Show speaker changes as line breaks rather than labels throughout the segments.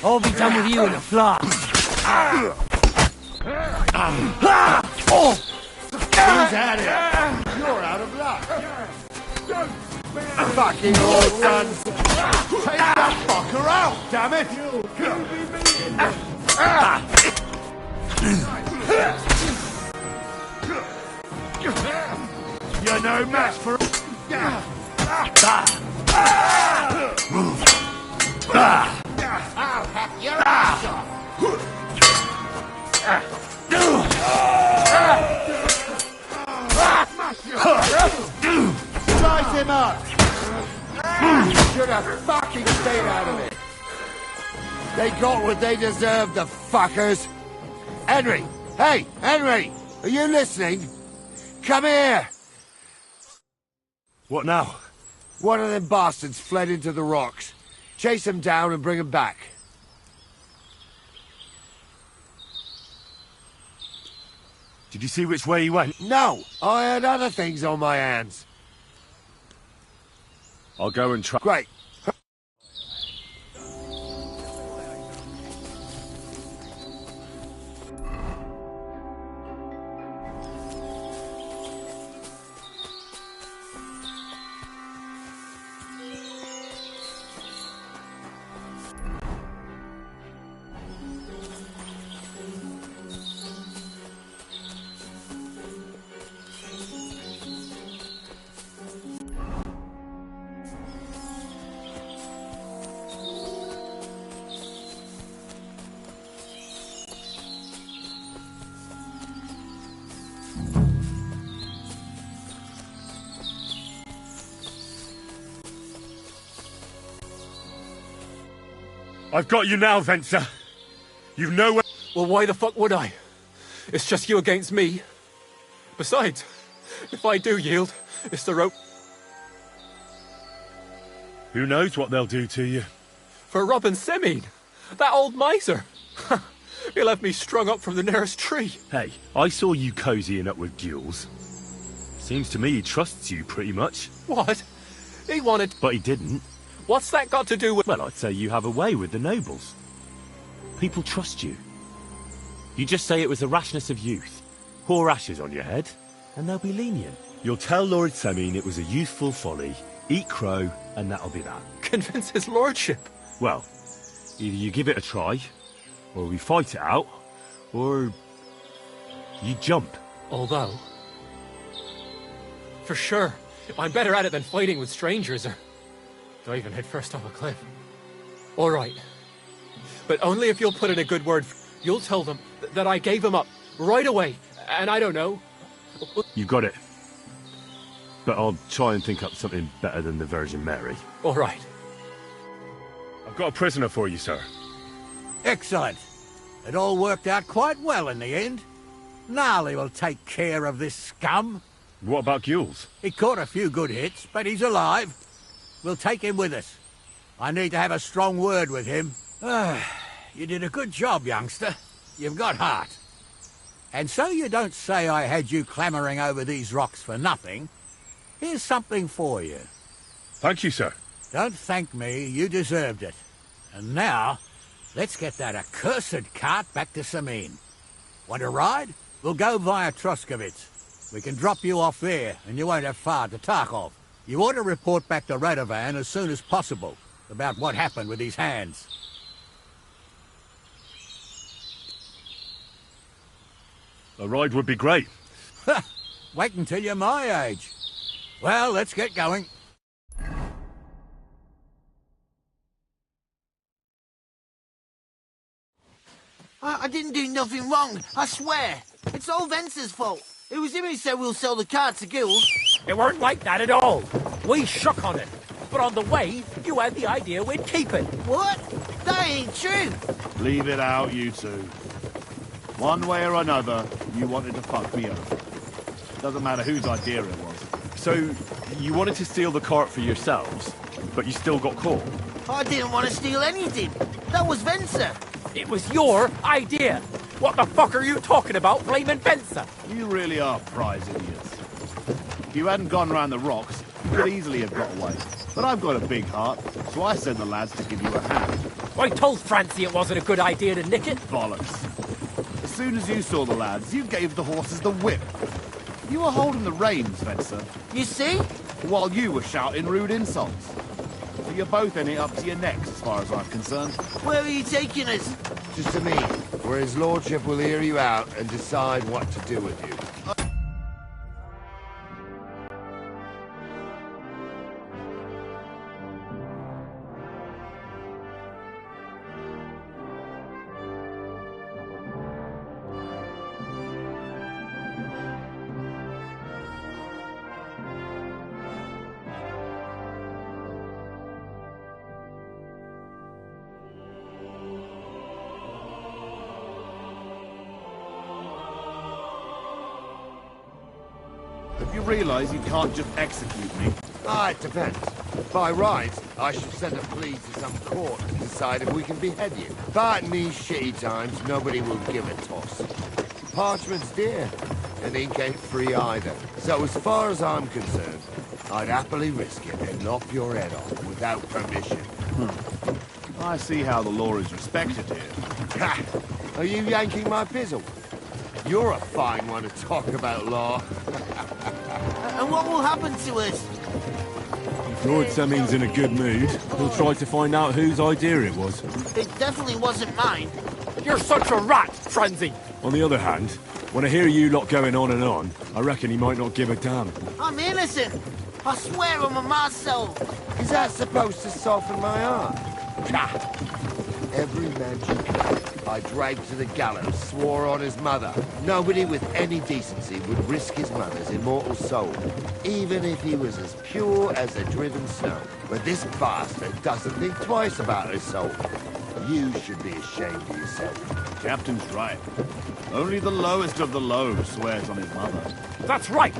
I'll be done with you in a flash.
Who's at it? You're out of luck. Fucking old sons. Take that fucker out, damn it! You're no match for... I'll hack your ass off! Slice him up! Should have fucking stayed out of it. They got what they deserved, the fuckers. Henry! Hey, Henry! Are you listening? Come here!
What now?
One of them bastards fled into the rocks. Chase him down and bring him back.
Did you see which way he went?
No! I had other things on my hands.
I'll go and try.
Great.
I've got you now, Venser. You've nowhere...
Well, why the fuck would I? It's just you against me. Besides, if I do yield, it's the rope.
Who knows what they'll do to you?
For robbing Semine, that old miser. He'll have me strung up from the nearest tree.
Hey, I saw you cozying up with Gules. Seems to me he trusts you pretty much.
What? He wanted...
But he didn't.
What's that got to do with...
Well, I'd say you have a way with the nobles. People trust you. You just say it was the rashness of youth. Pour ashes on your head, and they'll be lenient. You'll tell Lord Semine it was a youthful folly, eat crow, and that'll be that.
Convince his lordship.
Well, either you give it a try, or we fight it out, or you jump.
Although, for sure, I'm better at it than fighting with strangers, or diving headfirst off a cliff. All right, but only if you'll put in a good word. You'll tell them that I gave him up right away, and I don't know.
You got it. But I'll try and think up something better than the Virgin Mary.
All right.
I've got a prisoner for you, sir.
Excellent. It all worked out quite well in the end. Gnarly will take care of this scum.
What about Gules?
He caught a few good hits, but he's alive. We'll take him with us. I need to have a strong word with him. You did a good job, youngster. You've got heart. And so you don't say I had you clambering over these rocks for nothing. Here's something for you.
Thank you, sir.
Don't thank me, you deserved it. And now, let's get that accursed cart back to Semine. Want to ride? We'll go via Troskovitz. We can drop you off there, and you won't have far to Tarkov. You ought to report back to Radovan as soon as possible about what happened with these hands.
A ride would be great.
Wait until you're my age. Well, let's get going.
I didn't do nothing wrong, I swear. It's all Venser's fault. It was him who said we'll sell the car to Gules.
It weren't like that at all. We shook on it. But on the way, you had the idea we'd keep it.
What? That ain't true.
Leave it out, you two. One way or another, you wanted to fuck me over. Doesn't matter whose idea it was.
So, you wanted to steal the cart for yourselves, but you still got caught?
I didn't want to steal anything. That was Venser.
It was your idea. What the fuck are you talking about, blaming Venser?
You really are prize idiots. If you hadn't gone round the rocks, you could easily have got away. But I've got a big heart, so I sent the lads to give you a hand.
I told Francie it wasn't a good idea to nick it.
Bollocks. As soon as you saw the lads, you gave the horses the whip. You were holding the reins, Spencer,
You see?
while you were shouting rude insults. So you're both in it up to your necks, as far as I'm concerned.
Where are you taking us?
To Sameen, where his lordship will hear you out and decide what to do with you.
If you realise you can't just execute me,
Ah, it depends. By right, I should send a plea to some court to decide if we can behead you. But in these shitty times, nobody will give a toss. Parchment's dear, and ink ain't free either. So as far as I'm concerned, I'd happily risk it and lop your head off without permission.
I see how the law is respected here.
Ha! Are you yanking my pizzle? You're a fine one to talk about law.
And what will happen to us?
If Lord Seming's in a good mood, he'll try to find out whose idea it was.
It definitely wasn't mine.
You're such a rat, Francie.
On the other hand, when I hear you lot going on and on, I reckon he might not give a damn.
I'm innocent. I swear on my ma's soul.
Is that supposed to soften my heart? Ha! Every man you killed, I dragged to the gallows, swore on his mother. Nobody with any decency would risk his mother's immortal soul, even if he was as pure as the driven snow. But this bastard doesn't think twice about his soul. You should be ashamed of yourself.
Captain's right. Only the lowest of the low swears on his mother.
That's right.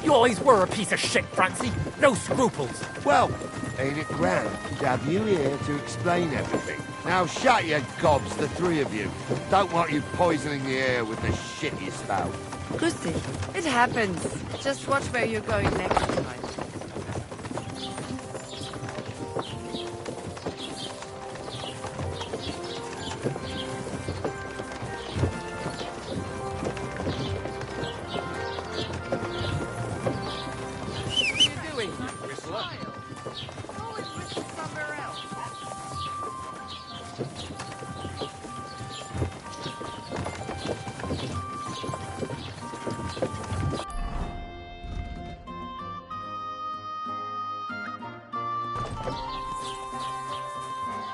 You always were a piece of shit, Francie. No scruples.
Well, ain't it grand to have you here to explain everything? Now shut your gobs, the three of you. Don't want you poisoning the air with the shit you spout.
Grüß dich. It happens. Just watch where you're going next time.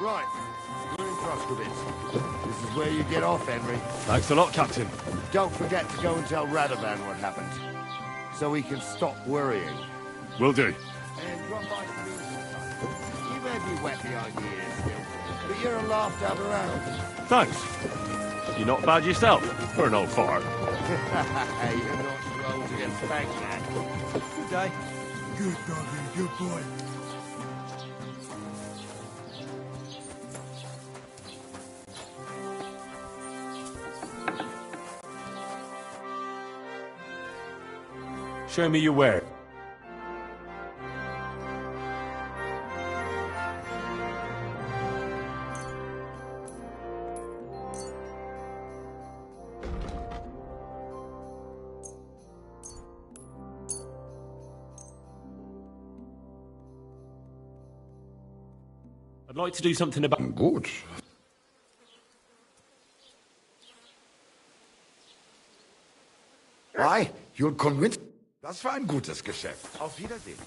Right, we're in Troskovitz. This is where you get off, Henry.
Thanks a lot, Captain.
Don't forget to go and tell Radovan what happened, so he can stop worrying.
Will do.
And drop by Sameen sometime. You may be wet behind the ears still, but you're a laugh to have around.
Thanks. You're not bad yourself, for an old fart.
You're not slow to get spanked, lad.
Good day.
Good doggy, good boy.
Show me your where. I'd like to do something about...
Gut. Why? You'll convince... Das war ein gutes Geschäft. Auf Wiedersehen.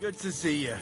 Good to see you.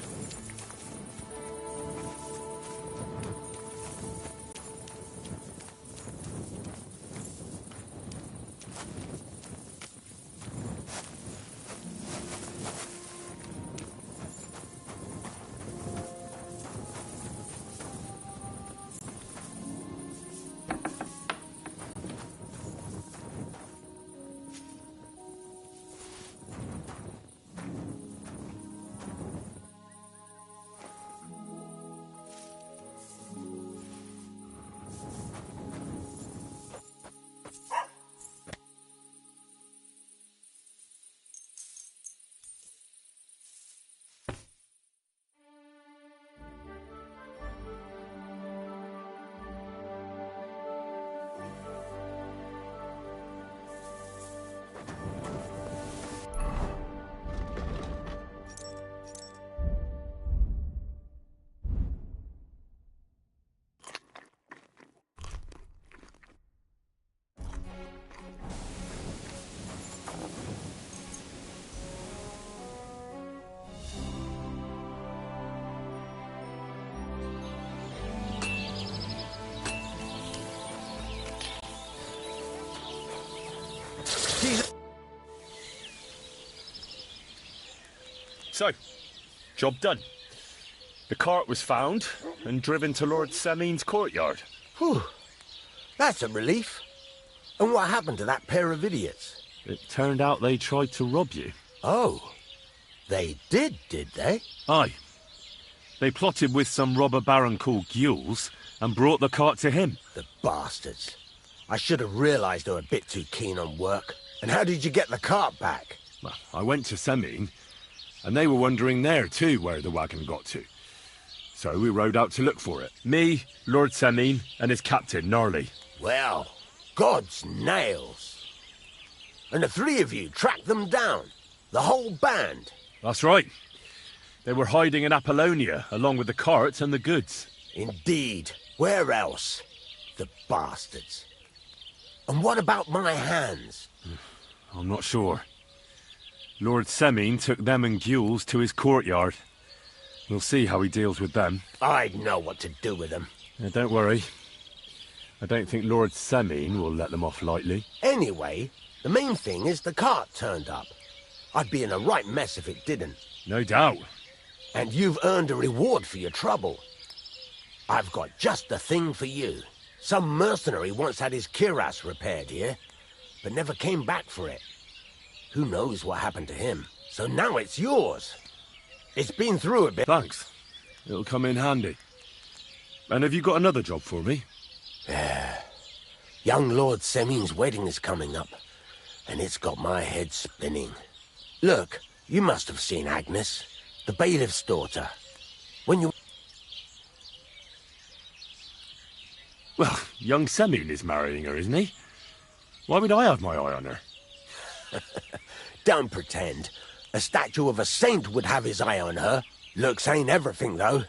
So, job done. The cart was found and driven to Lord Semin's courtyard.
Whew. That's a relief. And what happened to that pair of idiots?
It turned out they tried to rob you.
Oh. They did they?
Aye. They plotted with some robber baron called Gules and brought the cart to him.
The bastards. I should have realised they were a bit too keen on work. And how did you get the cart back?
Well, I went to Semin, and they were wondering there too where the wagon got to. So we rode out to look for it. Me, Lord Semin, and his captain, Gnarly.
Well, God's nails. And the three of you tracked them down? The whole band?
That's right. They were hiding in Apollonia, along with the cart and the goods.
Indeed. Where else? The bastards. And what about my hands?
I'm not sure. Lord Semin took them and Gules to his courtyard. We'll see how he deals with them.
I'd know what to do with them.
Don't worry. I don't think Lord Semin will let them off lightly.
Anyway, the main thing is the cart turned up. I'd be in a right mess if it didn't.
No doubt.
And you've earned a reward for your trouble. I've got just the thing for you. Some mercenary once had his cuirass repaired here, but never came back for it. Who knows what happened to him? So now it's yours. It's been through a bit.
Thanks. It'll come in handy. And have you got another job for me?
Young Lord Semin's wedding is coming up, and it's got my head spinning. Look, you must have seen Agnes, the bailiff's daughter. When you...
Well, young Semin is marrying her, isn't he? Why would I have my eye on her?
Don't pretend. A statue of a saint would have his eye on her. Looks ain't everything, though.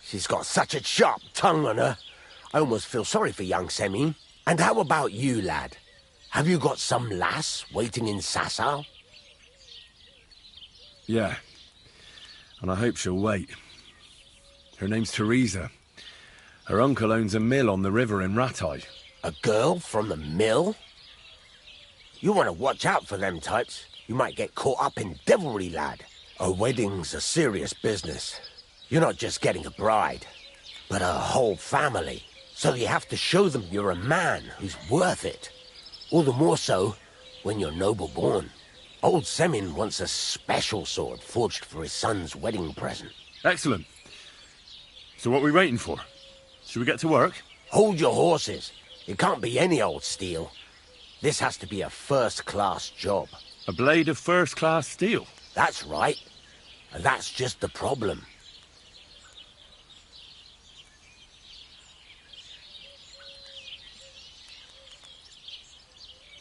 She's got such a sharp tongue on her. I almost feel sorry for young Semin. And how about you, lad? Have you got some lass waiting in Sasau?
Yeah. And I hope she'll wait. Her name's Teresa. Her uncle owns a mill on the river in Rattay.
A girl from the mill? You want to watch out for them types. You might get caught up in devilry, lad. A wedding's a serious business. You're not just getting a bride, but a whole family. So you have to show them you're a man who's worth it. All the more so when you're noble-born. Old Semin wants a special sword forged for his son's wedding present.
Excellent. So what are we waiting for? Should we get to work?
Hold your horses. It can't be any old steel. This has to be a first-class job.
A blade of first-class steel?
That's right. And that's just the problem.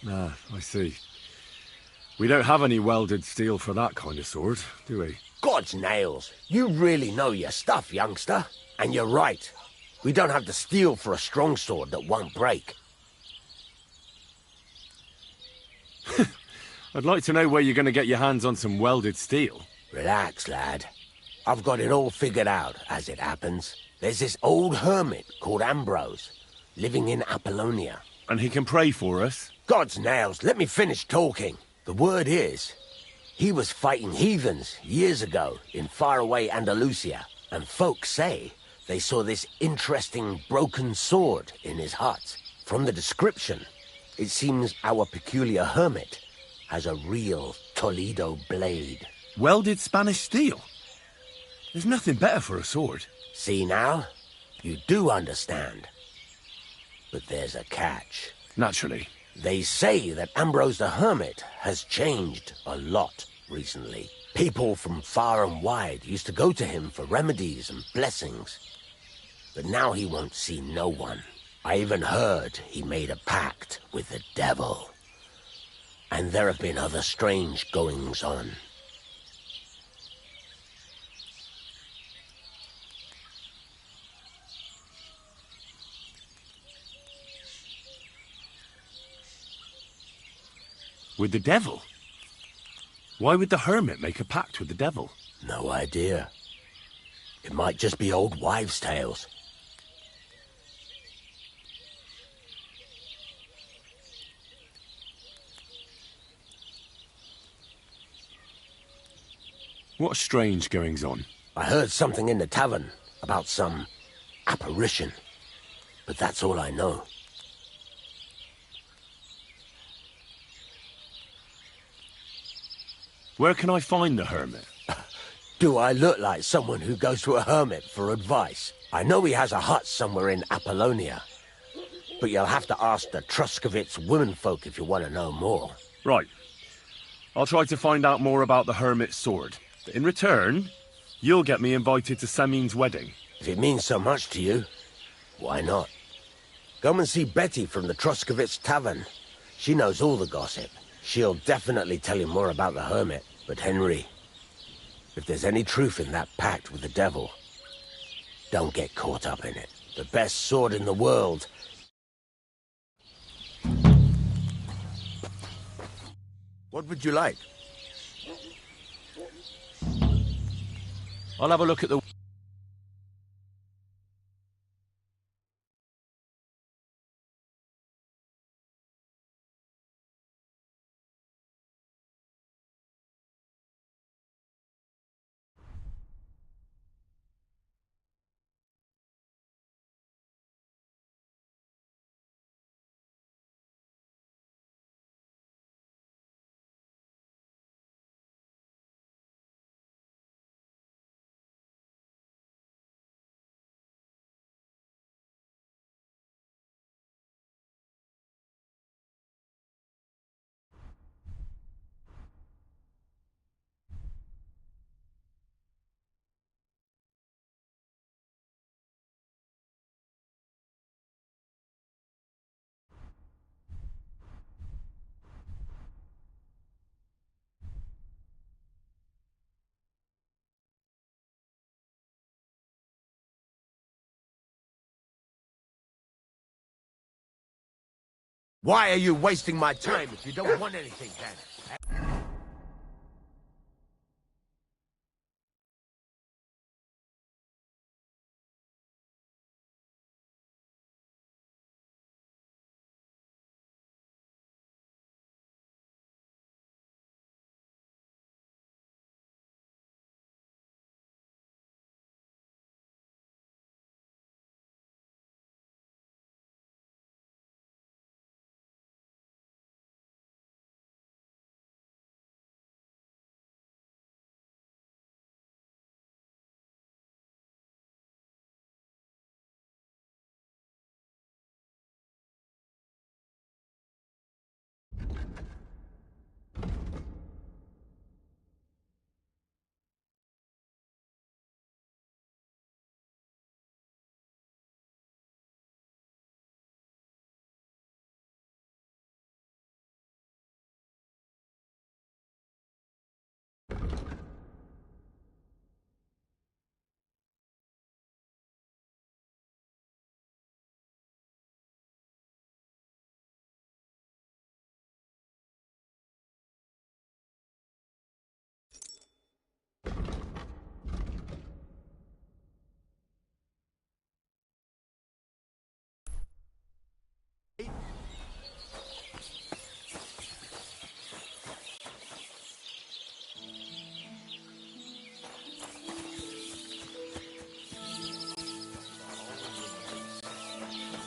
Ah, I see. We don't have any welded steel for that kind of sword, do we?
God's nails. You really know your stuff, youngster. And you're right. We don't have the steel for a strong sword that won't break.
I'd like to know where you're going to get your hands on some welded steel.
Relax, lad. I've got it all figured out, as it happens. There's this old hermit called Ambrose, living in Apollonia.
And he can pray for us?
God's nails, let me finish talking. The word is, he was fighting heathens years ago in faraway Andalusia, and folks say they saw this interesting broken sword in his hut. From the description, it seems our peculiar hermit has a real Toledo blade.
Welded Spanish steel? There's nothing better for a sword.
See now? You do understand. But there's a catch.
Naturally.
They say that Ambrose the Hermit has changed a lot recently. People from far and wide used to go to him for remedies and blessings. But now he won't see no one. I even heard he made a pact with the devil. And there have been other strange goings-on.
With the devil? Why would the hermit make a pact with the devil?
No idea. It might just be old wives' tales.
What strange goings-on?
I heard something in the tavern about some apparition, but that's all I know.
Where can I find the hermit?
Do I look like someone who goes to a hermit for advice? I know he has a hut somewhere in Apollonia, but you'll have to ask the Truskovitz womenfolk if you want to know more.
Right. I'll try to find out more about the hermit's sword. But in return, you'll get me invited to Samin's wedding.
If it means so much to you, why not? Come and see Betty from the Truskovitz Tavern. She knows all the gossip. She'll definitely tell you more about the hermit. But Henry, if there's any truth in that pact with the devil, don't get caught up in it. The best sword in the world. What would you like?
I'll have a look at the...
Why are you wasting my time if you don't want anything, then?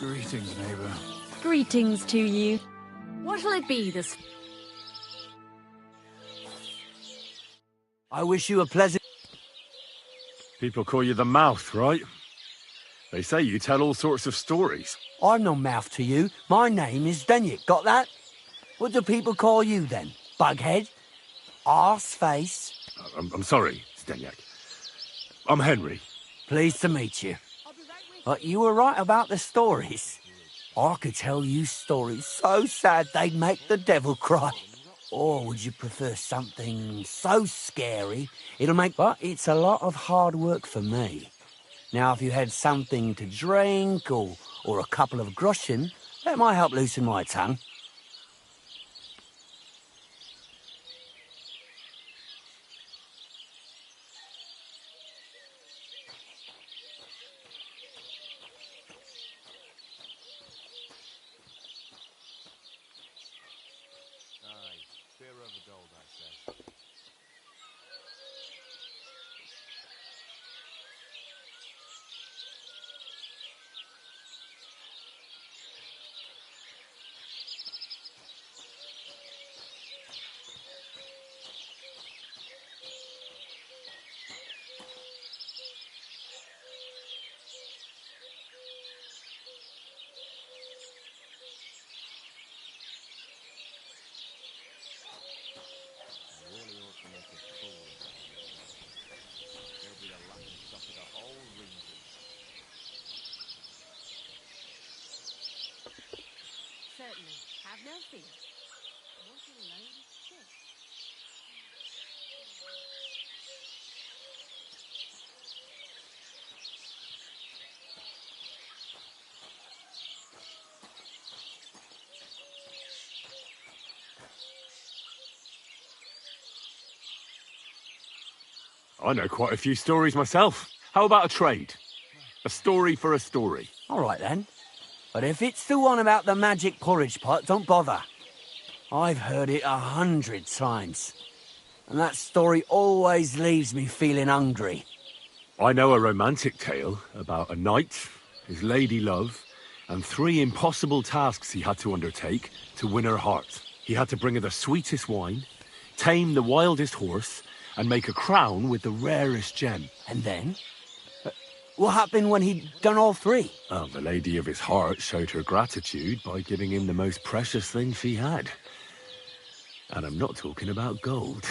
Greetings, neighbor.
Greetings to you. What'll it be this...
I wish you a pleasant...
People call you the Mouth, right? They say you tell all sorts of stories.
I'm no mouth to you. My name is Denyek, got that? What do people call you then? Bughead? Arseface?
I'm sorry, Stenyak. I'm Henry.
Pleased to meet you. But you were right about the stories. I could tell you stories so sad they'd make the devil cry. Or would you prefer something so scary it'll make... But it's a lot of hard work for me. Now, if you had something to drink or a couple of groschen, that might help loosen my tongue.
Certainly. Have no fear. What a load of shit.
I know quite a few stories myself. How about a trade? A story for a story.
All right, then. But if it's the one about the magic porridge pot, don't bother. I've heard it 100 times. And that story always leaves me feeling hungry.
I know a romantic tale about a knight, his lady love, and 3 impossible tasks he had to undertake to win her heart. He had to bring her the sweetest wine, tame the wildest horse, and make a crown with the rarest gem.
And then? What happened when he'd done all 3?
Well, the lady of his heart showed her gratitude by giving him the most precious thing she had. And I'm not talking about gold.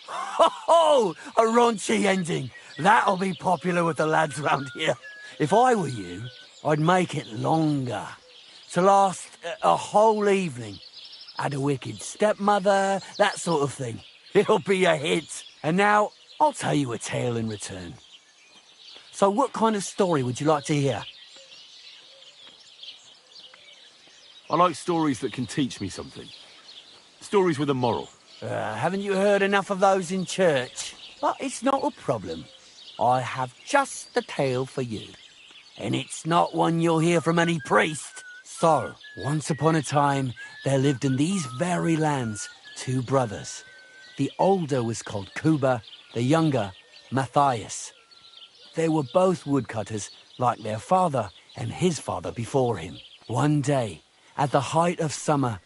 Ho! A raunchy ending. That'll be popular with the lads round here. If I were you, I'd make it longer. To last a whole evening. Add a wicked stepmother, that sort of thing. It'll be a hit. And now, I'll tell you a tale in return. So what kind of story would you like to hear?
I like stories that can teach me something. Stories with a moral.
Haven't you heard enough of those in church? But it's not a problem. I have just the tale for you. And it's not one you'll hear from any priest. So, once upon a time, there lived in these very lands 2 brothers. The older was called Kuba, the younger, Matthias. They were both woodcutters, like their father and his father before him. One day, at the height of summer,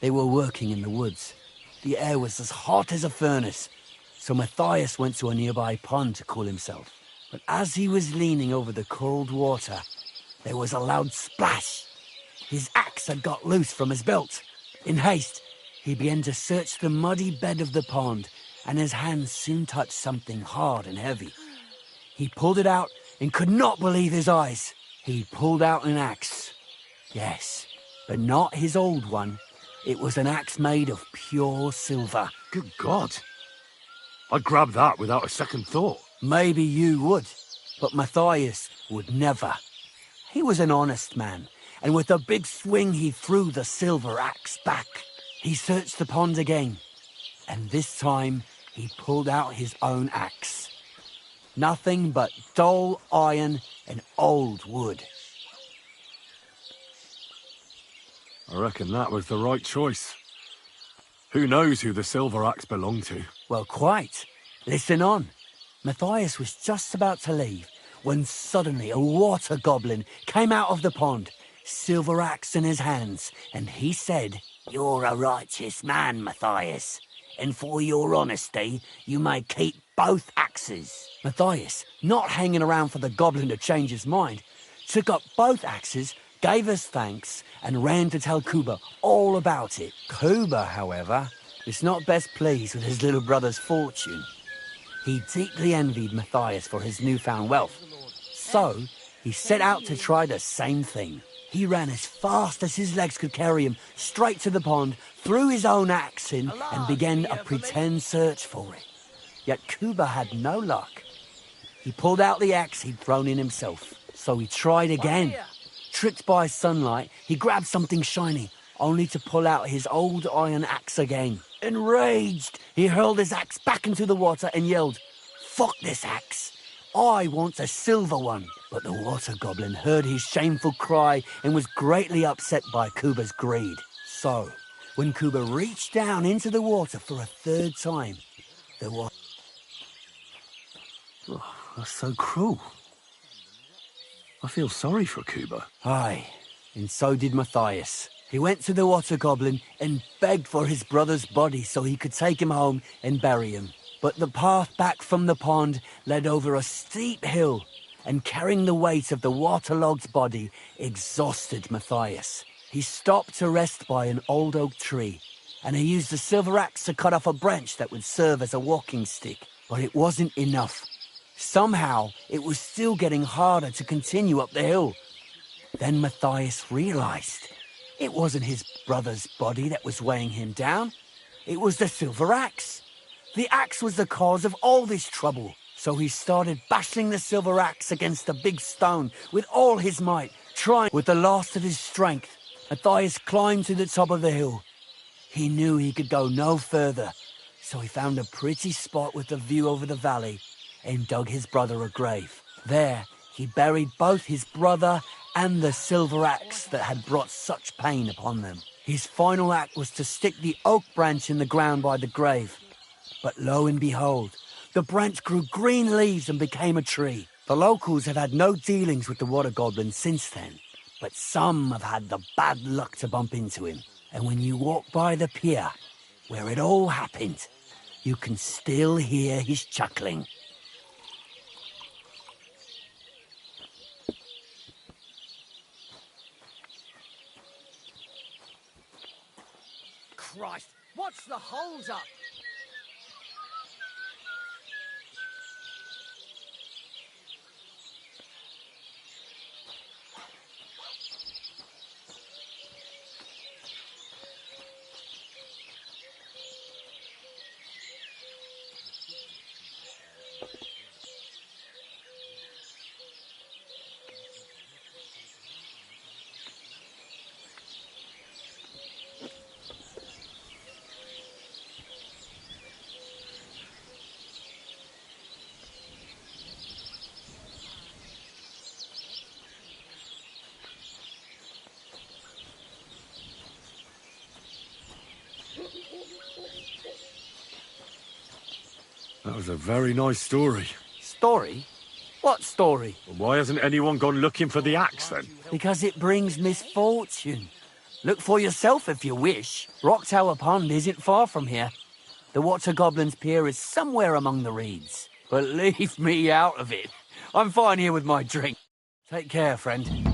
they were working in the woods. The air was as hot as a furnace, so Matthias went to a nearby pond to cool himself. But as he was leaning over the cold water, there was a loud splash. His axe had got loose from his belt. In haste, he began to search the muddy bed of the pond, and his hands soon touched something hard and heavy. He pulled it out and could not believe his eyes. He pulled out an axe. Yes, but not his old one. It was an axe made of pure silver.
Good God. I'd grab that without a second thought.
Maybe you would, but Matthias would never. He was an honest man, and with a big swing he threw the silver axe back. He searched the pond again, and this time he pulled out his own axe. Nothing but dull iron and old wood.
I reckon that was the right choice. Who knows who the silver axe belonged to?
Well, quite. Listen on. Matthias was just about to leave when suddenly a water goblin came out of the pond, silver axe in his hands, and he said, "You're a righteous man, Matthias, and for your honesty, you may keep both axes." Matthias, not hanging around for the goblin to change his mind, took up both axes, gave us thanks, and ran to tell Kuba all about it. Kuba, however, is not best pleased with his little brother's fortune. He deeply envied Matthias for his newfound wealth, so he set out to try the same thing. He ran as fast as his legs could carry him straight to the pond, threw his own axe in, and began a pretend search for it. Yet Kuba had no luck. He pulled out the axe he'd thrown in himself, so he tried again. Tricked by sunlight, he grabbed something shiny, only to pull out his old iron axe again. Enraged, he hurled his axe back into the water and yelled, "Fuck this axe! I want a silver one." But the water goblin heard his shameful cry and was greatly upset by Kuba's greed. So, when Kuba reached down into the water for a third time, there was...
Oh, that's so cruel. I feel sorry for Kuba.
Aye, and so did Matthias. He went to the water goblin and begged for his brother's body so he could take him home and bury him. But the path back from the pond led over a steep hill, and carrying the weight of the waterlogged body exhausted Matthias. He stopped to rest by an old oak tree, and he used the silver axe to cut off a branch that would serve as a walking stick. But it wasn't enough. Somehow, it was still getting harder to continue up the hill. Then Matthias realized it wasn't his brother's body that was weighing him down. It was the silver axe. The axe was the cause of all this trouble. So he started bashing the silver axe against a big stone with all his might, trying with the last of his strength. Matthias climbed to the top of the hill. He knew he could go no further, so he found a pretty spot with a view over the valley and dug his brother a grave. There, he buried both his brother and the silver axe that had brought such pain upon them. His final act was to stick the oak branch in the ground by the grave. But lo and behold, the branch grew green leaves and became a tree. The locals have had no dealings with the water goblin since then, but some have had the bad luck to bump into him. And when you walk by the pier, where it all happened, you can still hear his chuckling.
Christ, what's the hold up?
That was a very nice story.
Story? What story?
Well, why hasn't anyone gone looking for the axe, then?
Because it brings misfortune. Look for yourself if you wish. Rock Tower Pond isn't far from here. The Water Goblin's Pier is somewhere among the reeds. But leave me out of it. I'm fine here with my drink. Take care, friend.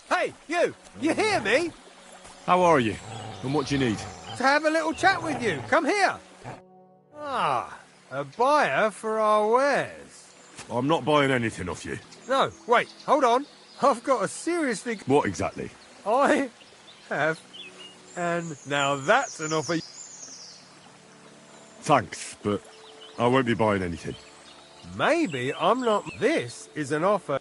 Hey, you! You hear me?
How are you? And what do you need?
To have a little chat with you. Come here. Ah, a buyer for our wares.
I'm not buying anything off you.
No, wait, hold on. I've got a seriously...
What exactly?
I have... And now that's an offer...
Thanks, but I won't be buying anything.
Maybe I'm not... This is an offer...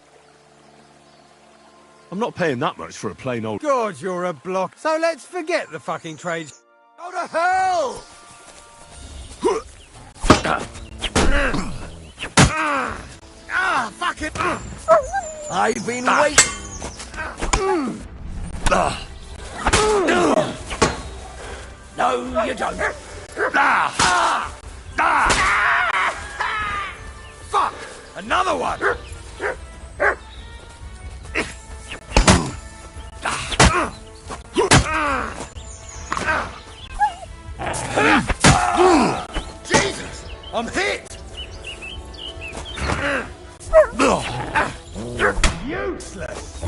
I'm not paying that much for a plain old...
God, you're a block. So let's forget the fucking trade.
Go to hell!
Fuck it! I've been waiting. No, you don't.
Fuck! Another one! Jesus! I'm hit! You're useless!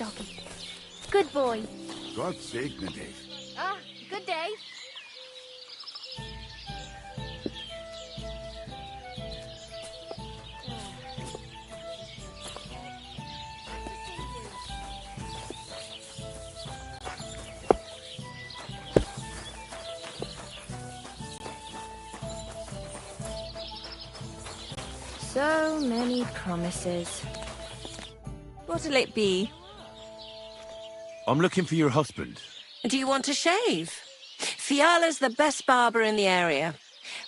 doggy. Good boy.
Gott segne dich.
Ah, good day.
So many promises. What'll it be?
I'm looking for your husband.
Do you want to shave? Fiala's the best barber in the area.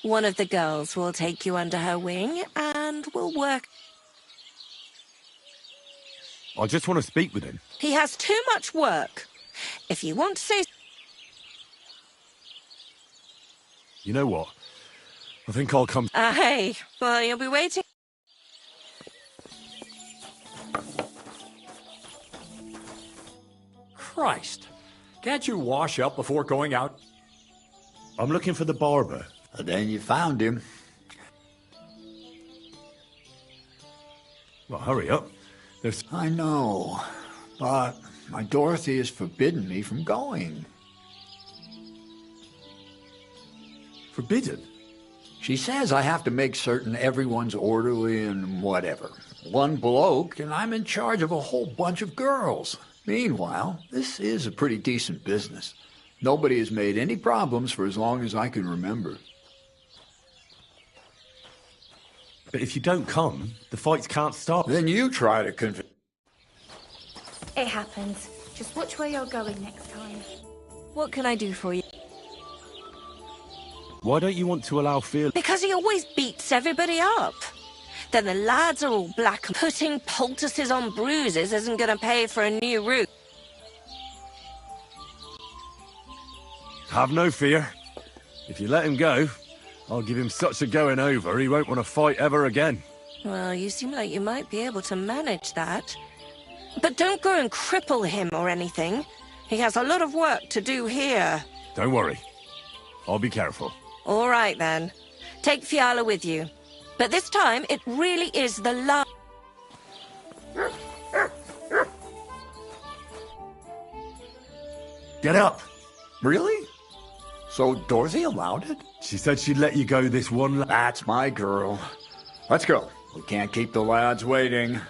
One of the girls will take you under her wing and will work.
I just want to speak with him.
He has too much work. If you want to say...
You know what? I think I'll come...
Hey, well, you'll be waiting...
Christ. Can't you wash up before going out?
I'm looking for the barber.
Then you found him.
Well, hurry up. There's...
I know, but my Dorothy has forbidden me from going.
Forbidden?
She says I have to make certain everyone's orderly and whatever. One bloke, and I'm in charge of a whole bunch of girls. Meanwhile, this is a pretty decent business. Nobody has made any problems for as long as I can remember.
But if you don't come, the fights can't stop.
Then you try to convince...
It happens. Just watch where you're going next time.
What can I do for you?
Why don't you want to allow Phil...
Because he always beats everybody up. Then the lads are all black. Putting poultices on bruises isn't going to pay for a new route.
Have no fear. If you let him go, I'll give him such a going over he won't want to fight ever again.
Well, you seem like you might be able to manage that. But don't go and cripple him or anything. He has a lot of work to do here.
Don't worry. I'll be careful.
All right, then. Take Fiala with you. But this time, it really is the last...
Get up!
Really? So Dorothy allowed it?
She said she'd let you go this one...
That's my girl. Let's go. We can't keep the lads waiting.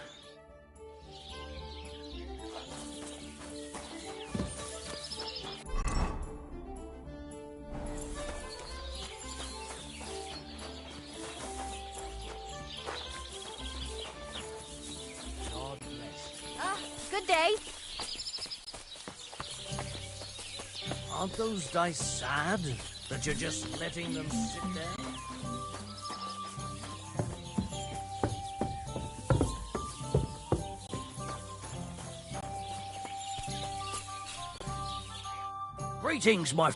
Good day.
Aren't those dice sad that you're just letting them sit there?
Greetings, my...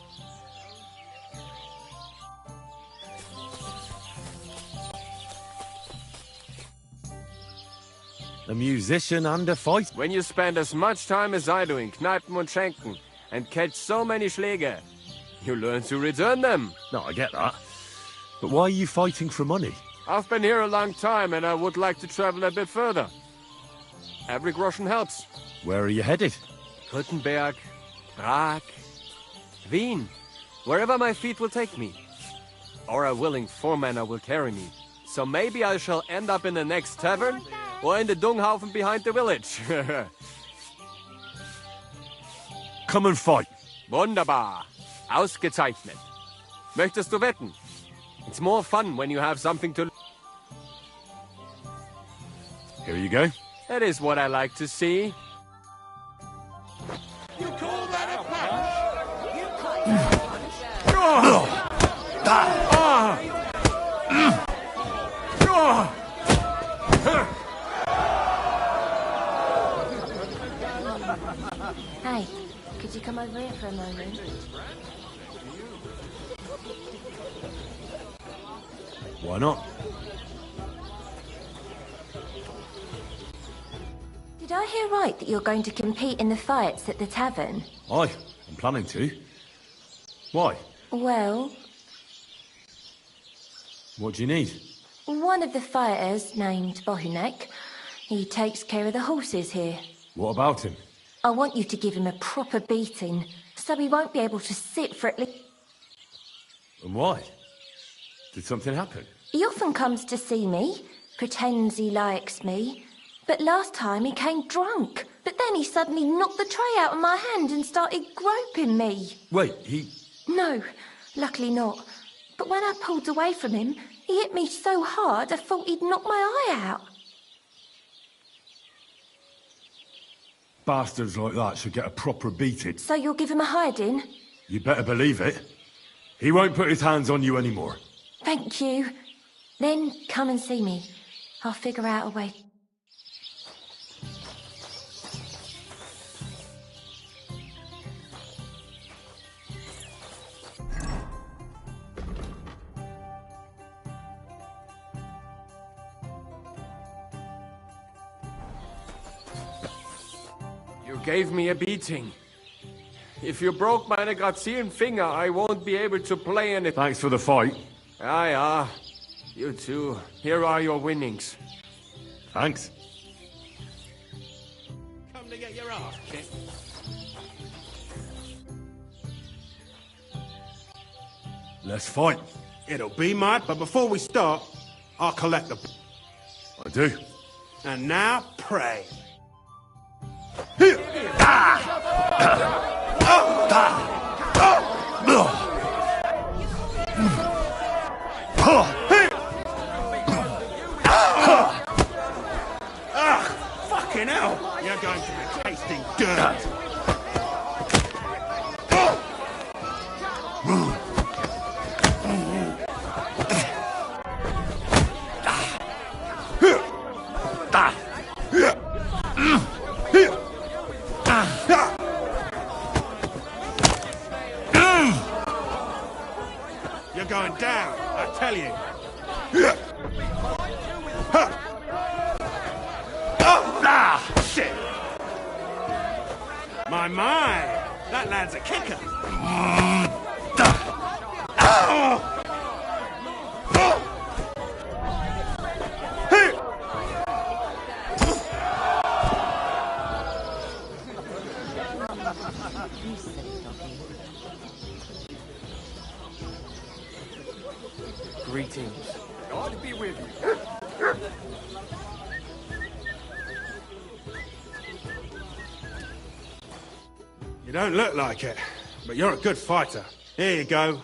A musician and a fight.
When you spend as much time as I do in Kneipen und Schenken and catch so many Schläge, you learn to return them.
No, I get that. But why are you fighting for money?
I've been here a long time and I would like to travel a bit further. Every groschen helps.
Where are you headed?
Gutenberg, Prague, Wien, wherever my feet will take me. Or a willing foreman will carry me. So maybe I shall end up in the next tavern, or in the Dunghaufen behind the village.
Come and fight.
Wunderbar. Ausgezeichnet. Möchtest du wetten? It's more fun when you have something to...
Here you go.
That is what I like to see.
You call that a punch?
Hey, could you come over here for a moment?
Why not?
Did I hear right that you're going to compete in the fights at the tavern?
Aye, I'm planning to. Why?
Well,
What do you need?
one of the fighters, named Bohunek, he takes care of the horses here.
What about him?
I want you to give him a proper beating, so he won't be able to sit for at least...
And why? Did something happen?
He often comes to see me, pretends he likes me, but last time he came drunk. But then he suddenly knocked the tray out of my hand and started groping me.
Wait, he...
No, luckily not. But when I pulled away from him, he hit me so hard I thought he'd knock my eye out.
Bastards like that should get a proper beating.
So you'll give him a hiding?
You better believe it. He won't put his hands on you anymore.
Thank you. Then come and see me. I'll figure out a way.
You gave me a beating. If you broke my Negrazian finger, I won't be able to play anything.
Thanks for the fight.
Ah. You too. Here are your winnings.
Thanks.
Come to get your ass kicked.
Let's fight.
It'll be Mike, but before we start, I'll collect the...
I do.
And now, pray. Fucking hell! You're going to be tasting dirt! You're going down, I tell you. Shit! My, that lad's a kicker.
Greetings.
God be with you. You don't look like it, but you're a good fighter. Here you go.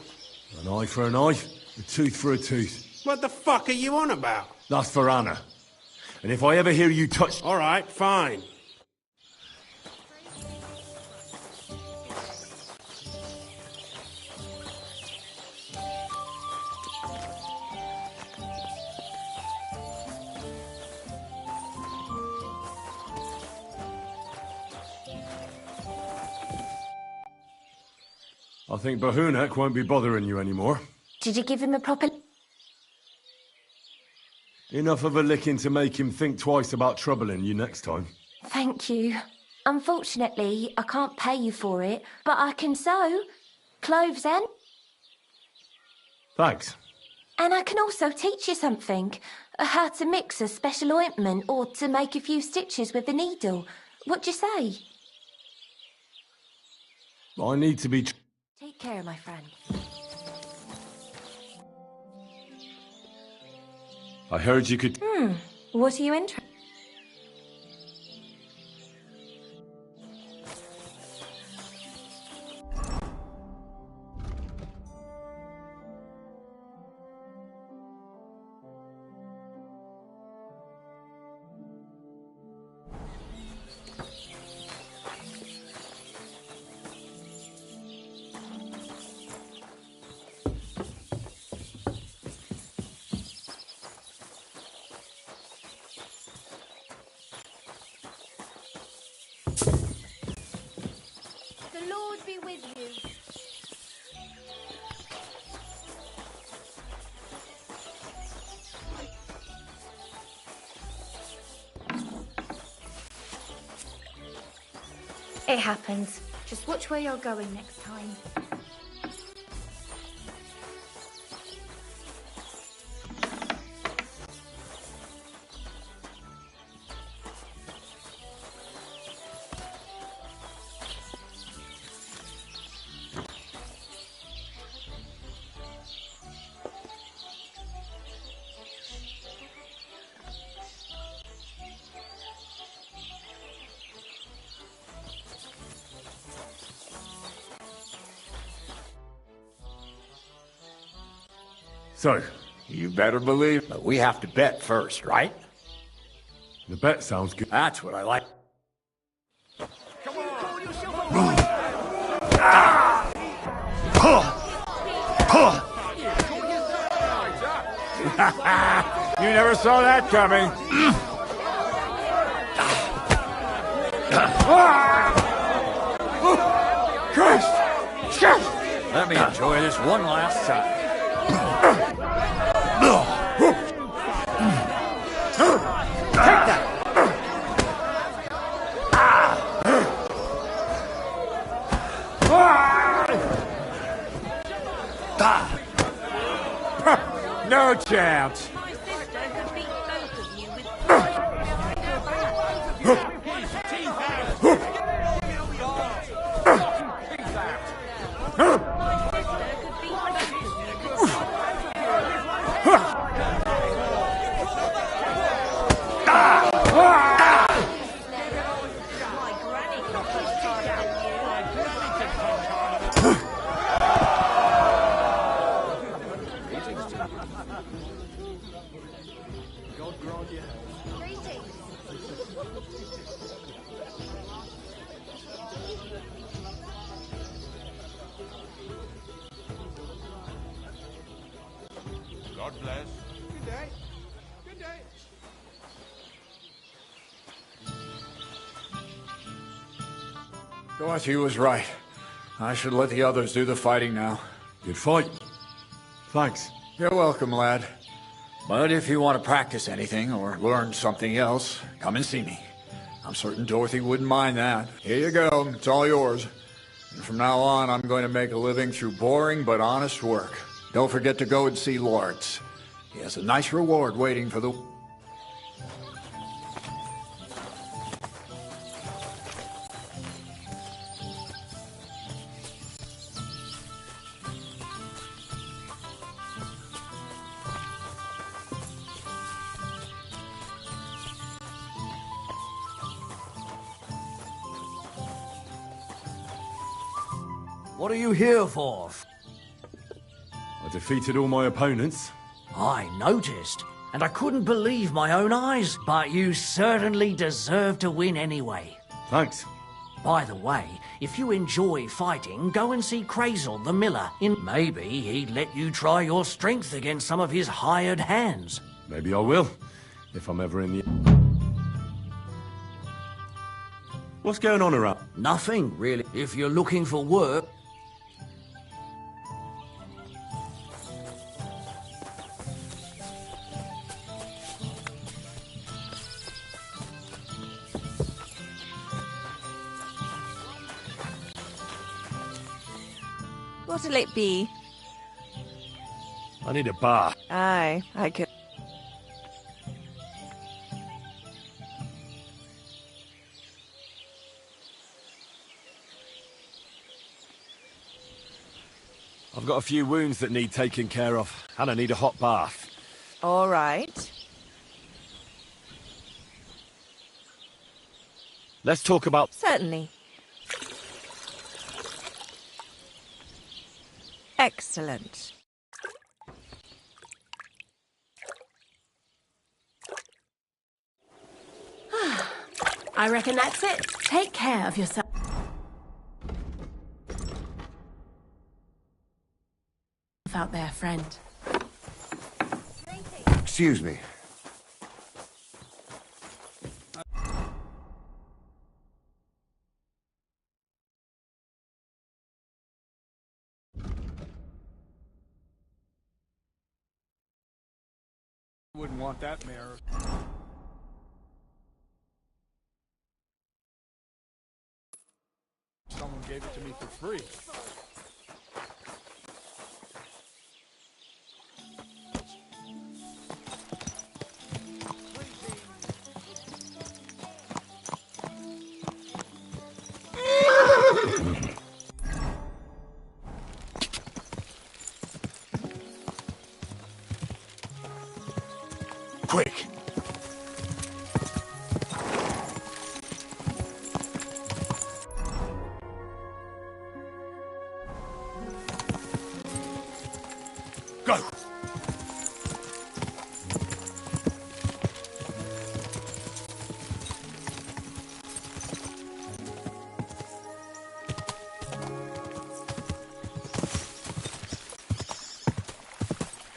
An eye for an eye, a tooth for a tooth.
What the fuck are you on about?
That's for Anna. And if I ever hear you touch...
All right, fine.
I think Bahunek won't be bothering you anymore.
Did you give him a proper...
Enough of a licking to make him think twice about troubling you next time.
Thank you. Unfortunately, I can't pay you for it, but I can sew. Clothes and...
Thanks.
And I can also teach you something. How to mix a special ointment or to make a few stitches with a needle. What do you say?
I need to be...
Take care, my friend.
I heard you could...
What are you interested?
The Lord be with you. It happens. Just watch where you're going next time.
So?
You better believe. But we have to bet first, right?
The bet sounds good.
That's what I like.
You never saw that coming. Christ! Shit!
Let me enjoy this one last time.
Take that! No chance. God bless. Good day. Good day.
Dorothy was right. I should let the others do the fighting now.
Good fight. Thanks.
You're welcome, lad. But if you want to practice anything or learn something else, come and see me. I'm certain Dorothy wouldn't mind that. Here you go. It's all yours. And from now on, I'm going to make a living through boring but honest work. Don't forget to go and see Lawrence. He has a nice reward waiting for the...
What are you here for?
I defeated all my opponents.
I noticed, and I couldn't believe my own eyes, but you certainly deserve to win anyway.
Thanks.
By the way, if you enjoy fighting, go and see Crazel the miller. Maybe he'd let you try your strength against some of his hired hands.
Maybe I will, if I'm ever in the... What's going on around?
Nothing, really. If you're looking for work...
What'll it be?
I need a bar.
Aye, I could.
I've got a few wounds that need taking care of, and I need a hot bath.
All right.
Let's talk about...
Certainly. Excellent.
I reckon that's it. Take care of yourself. Out there, friend.
Excuse me.
Wouldn't want that mirror. Someone gave it to me for free.
Quick!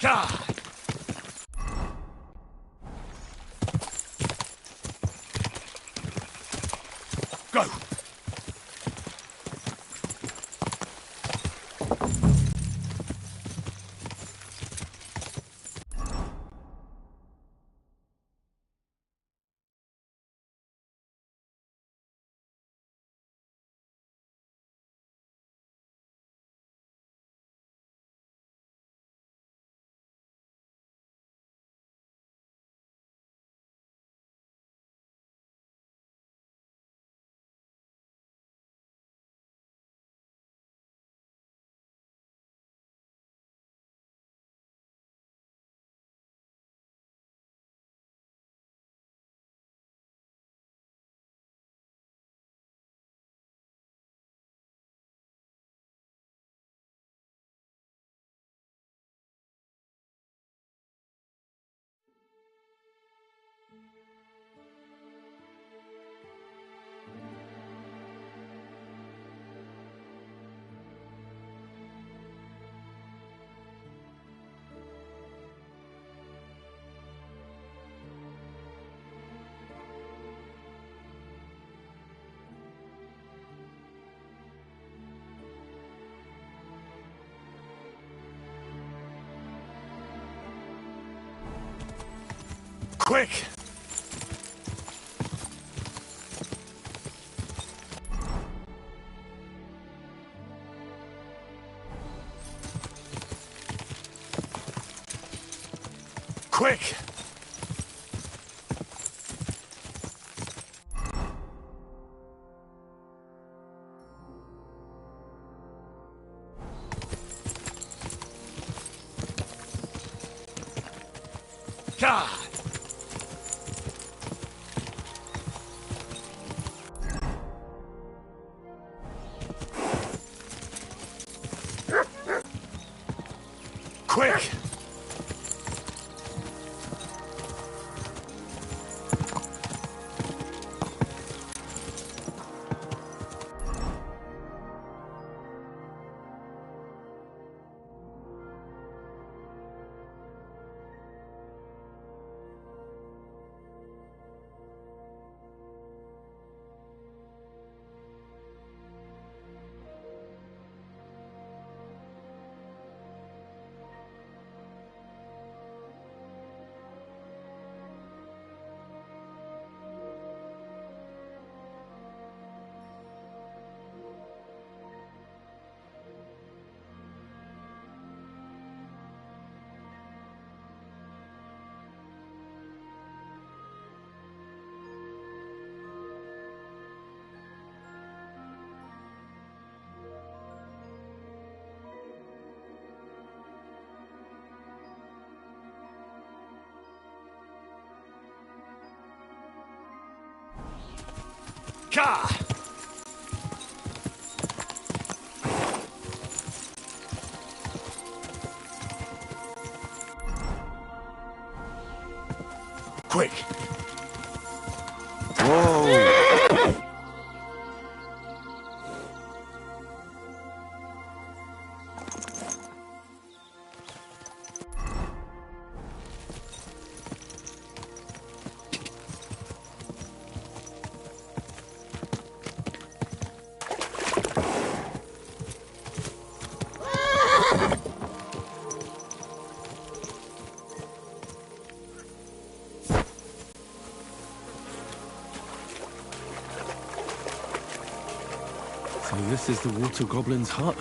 God! Go! Quick! Quick! God! Quick! God! Quick! Whoa!
So this is the Water Goblin's hut?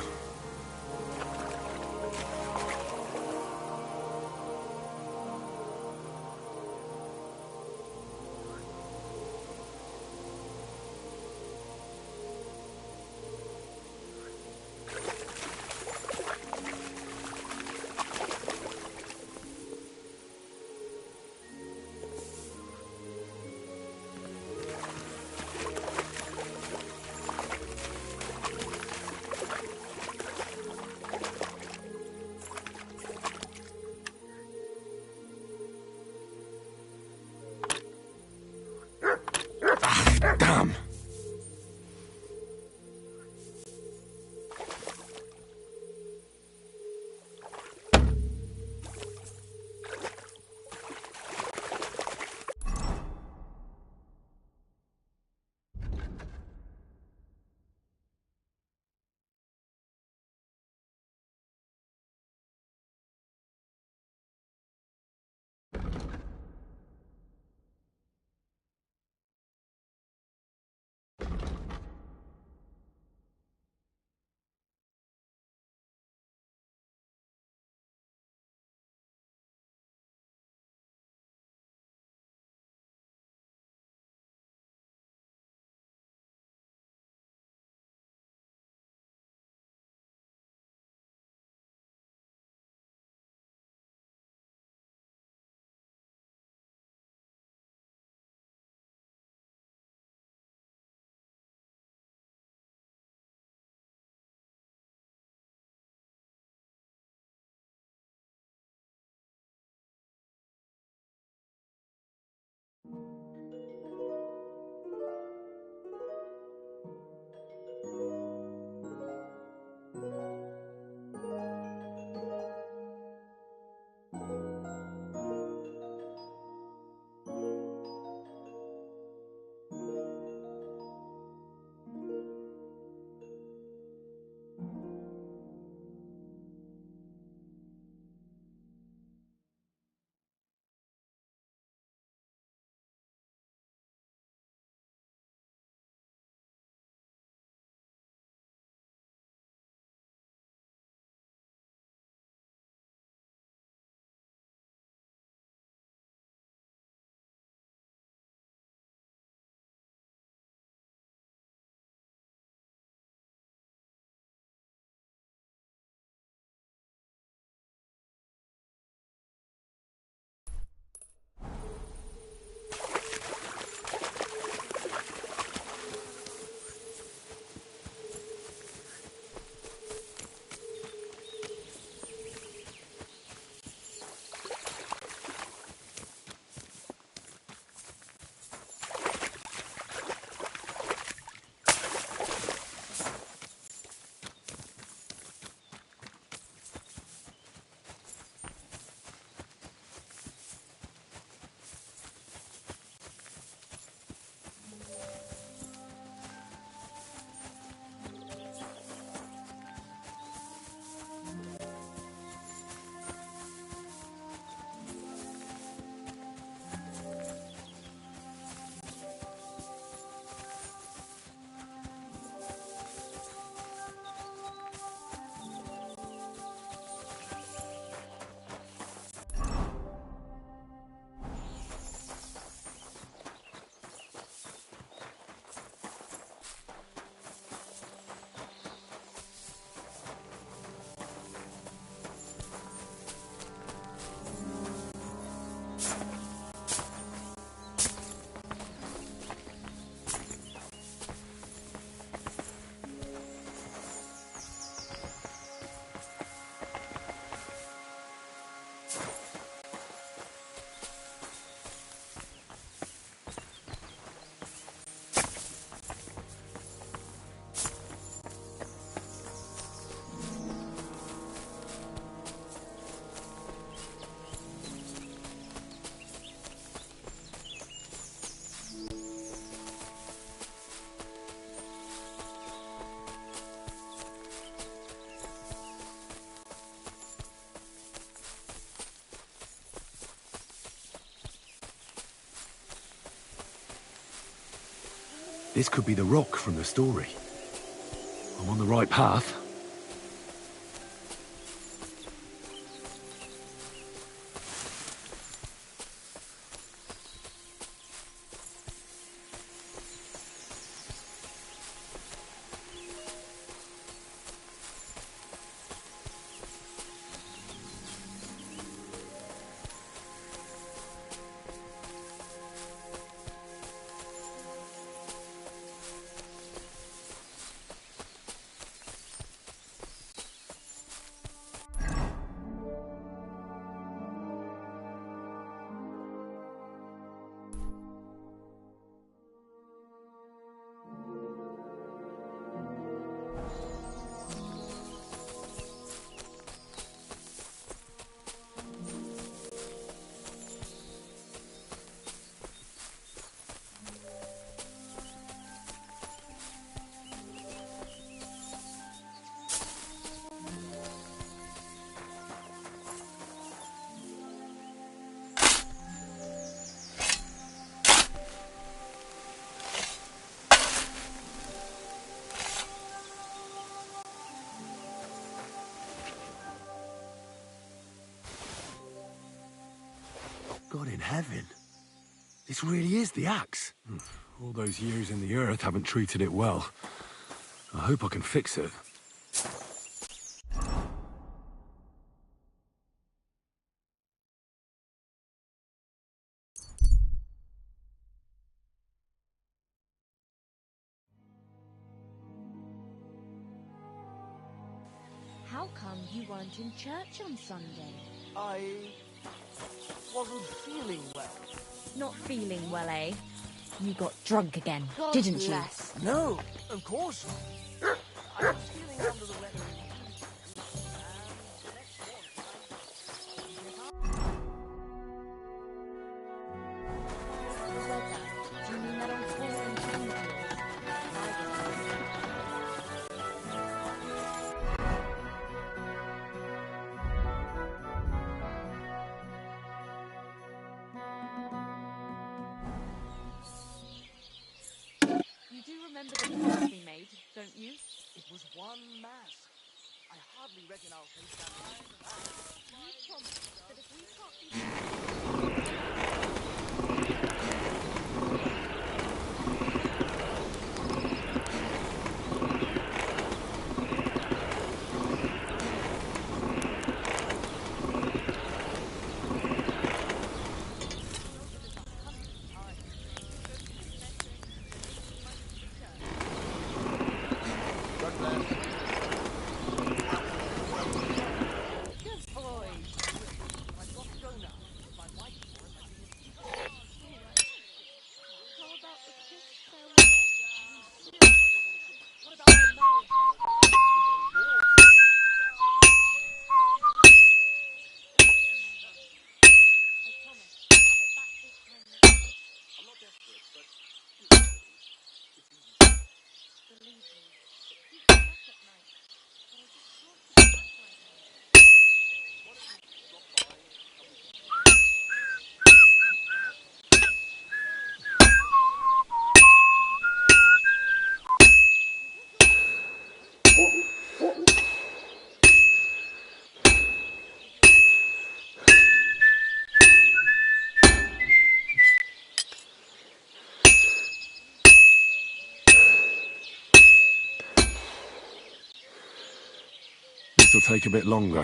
This could be the rock from the story. I'm on the right path. God in heaven. This really is the axe. All those years in the earth haven't treated it well. I hope I can fix it.
How come you weren't in church on Sunday?
I wasn't feeling well.
Not feeling well, eh? You got drunk again,
God
didn't
bless.
you?
No, of course not. I was feeling under the weather.
Do you mean that old falling friend of yours? You do remember the promise we made, don't you?
It was one mask. I hardly reckon I'll face that line.
You promised that if we can't be
This'll take a bit longer.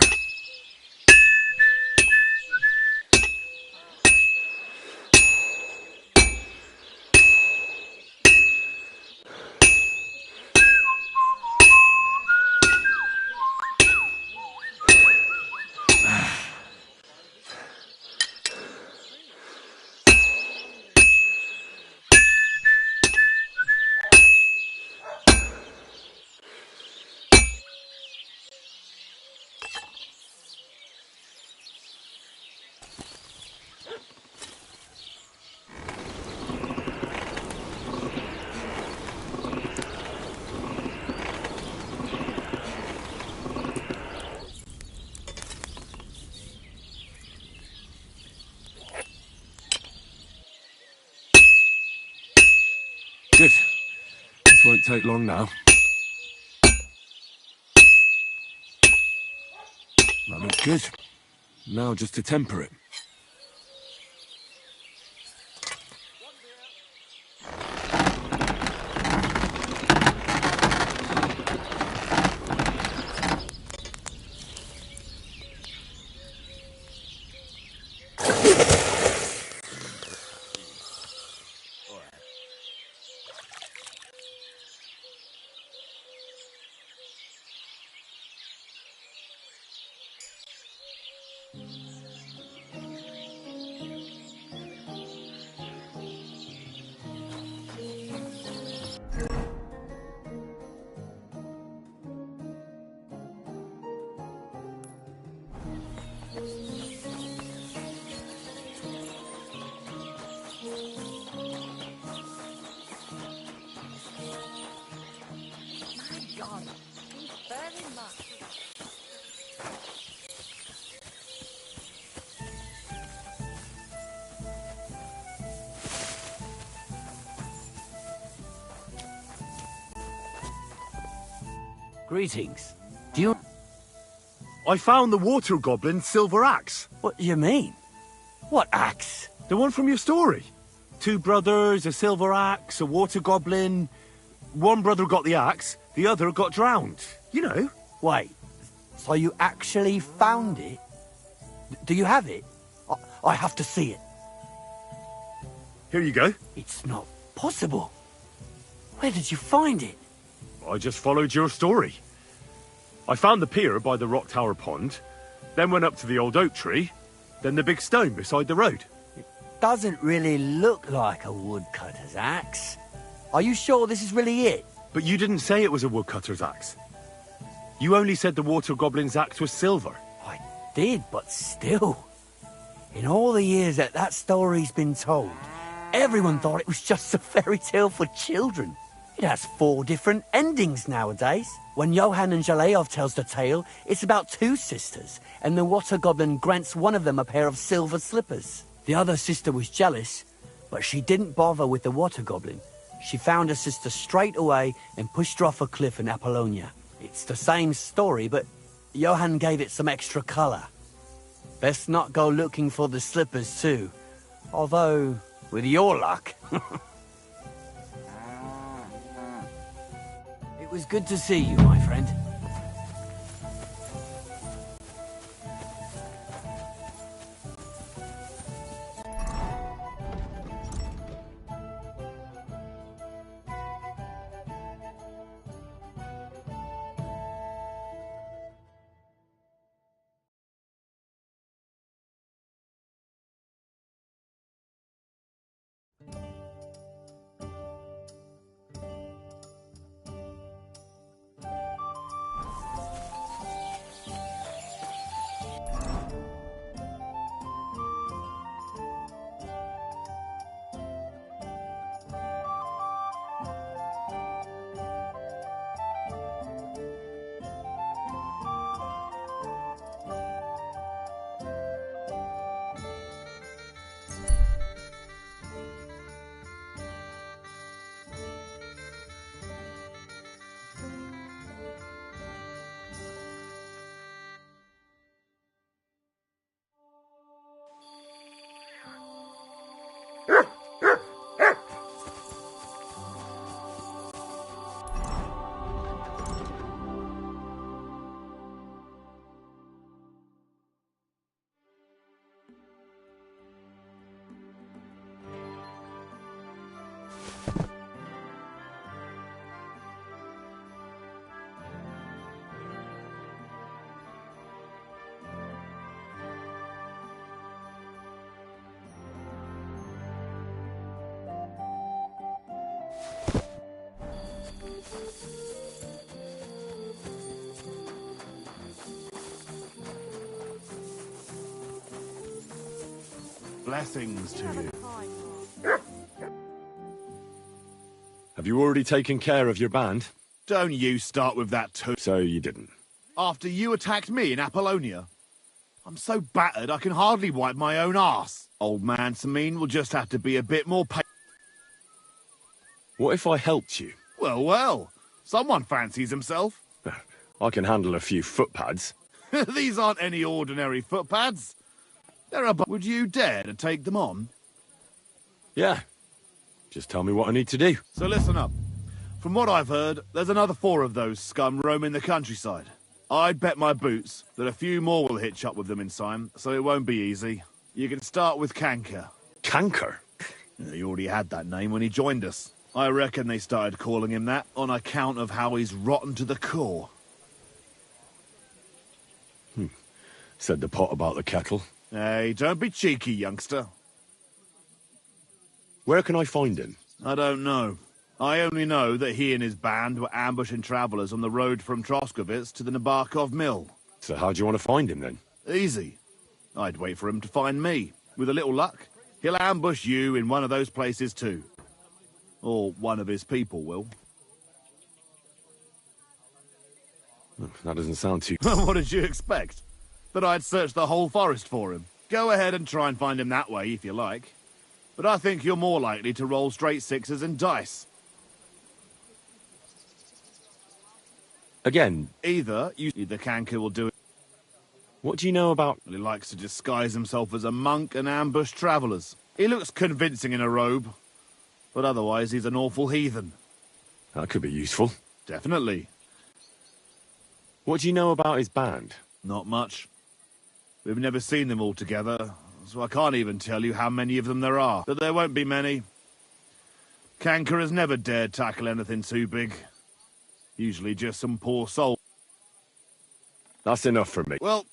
take long now. That looks good. Now just to temper it.
Greetings. Do you...
I found the water goblin's silver axe.
What do you mean? What axe?
The one from your story. 2 brothers, a silver axe, a water goblin. One brother got the axe, the other got drowned. You know.
Wait, so you actually found it? Do you have it? I have to see it.
Here you go.
It's not possible. Where did you find it?
I just followed your story. I found the pier by the rock tower pond, then went up to the old oak tree, then the big stone beside the road.
Doesn't really look like a woodcutter's axe. Are you sure this is really it?
But you didn't say it was a woodcutter's axe. You only said the water goblin's axe was silver.
I did, but still. In all the years that story's been told, everyone thought it was just a fairy tale for children. It has 4 different endings nowadays. When Johann and Jaleov tells the tale, it's about 2 sisters, and the water goblin grants one of them a pair of silver slippers. The other sister was jealous, but she didn't bother with the water goblin. She found her sister straight away and pushed her off a cliff in Apollonia. It's the same story, but Johann gave it some extra colour. Best not go looking for the slippers too. Although, with your luck... It was good to see you, my friend.
Blessings to you.
Have you already taken care of your band?
Don't you start with that too.
So you didn't.
After you attacked me in Apollonia? I'm so battered I can hardly wipe my own arse. Old man Sameen will just have to be a bit more patient.
What if I helped you?
Well, Well, well. Someone fancies himself.
I can handle a few footpads.
These aren't any ordinary footpads. Would you dare to take them on?
Yeah. Just tell me what I need to do.
So listen up. From what I've heard, there's another 4 of those scum roaming the countryside. I'd bet my boots that a few more will hitch up with them in time, so it won't be easy. You can start with Canker.
Canker?
He already had that name when he joined us. I reckon they started calling him that on account of how he's rotten to the core.
Said the pot about the kettle.
Hey, don't be cheeky, youngster.
Where can I find him?
I don't know. I only know that he and his band were ambushing travellers on the road from Troskovitz to the Nabokov Mill.
So how do you want to find him, then?
Easy. I'd wait for him to find me. With a little luck, he'll ambush you in one of those places too. Or one of his people will.
That doesn't sound too...
What did you expect? That I'd search the whole forest for him? Go ahead and try and find him that way, if you like. But I think you're more likely to roll straight 6s and dice.
Again?
Either Canker will do it.
What do you know about...
He likes to disguise himself as a monk and ambush travellers. He looks convincing in a robe. But otherwise, he's an awful heathen.
That could be useful.
Definitely.
What do you know about his band?
Not much. We've never seen them all together, so I can't even tell you how many of them there are. But there won't be many. Canker has never dared tackle anything too big. Usually just some poor soul.
That's enough for me.
Well,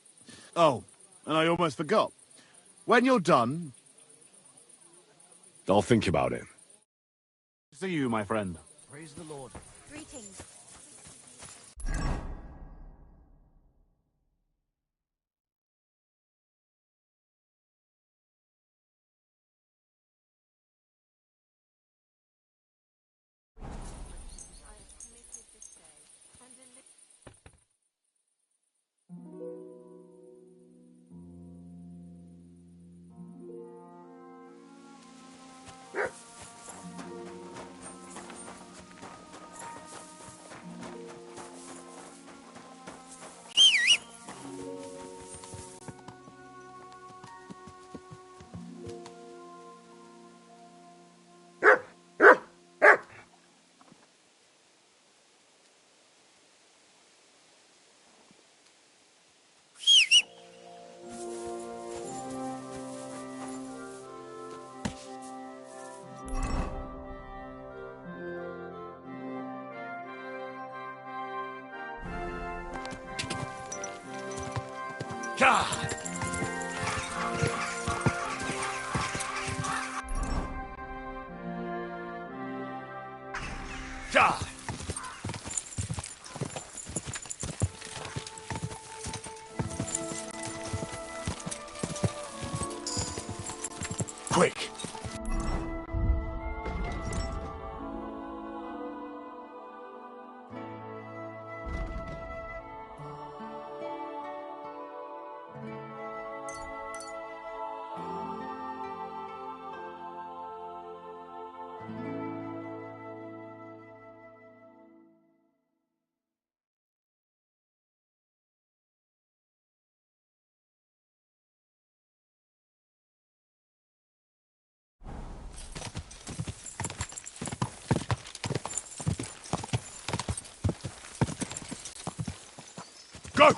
oh, and I almost forgot. When you're done...
I'll think about it.
See you, my friend.
Praise the Lord.
Greetings.
God! God!
Quick!
Go!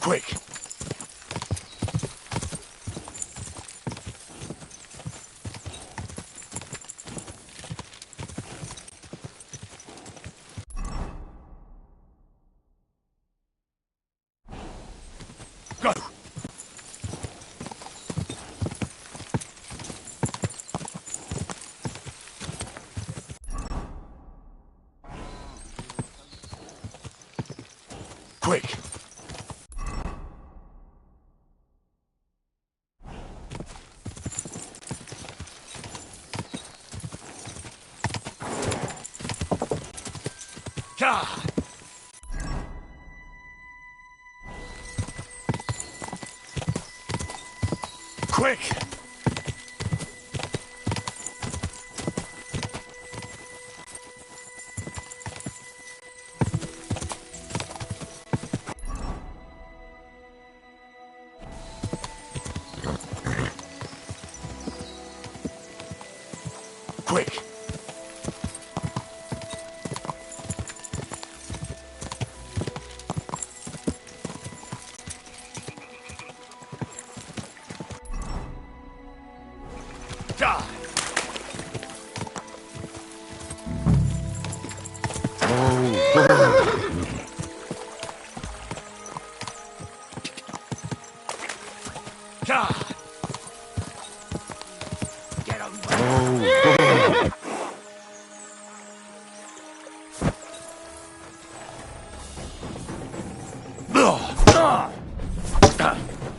Quick!
Go!
Quick!
God!
Quick!
Quick! Quick!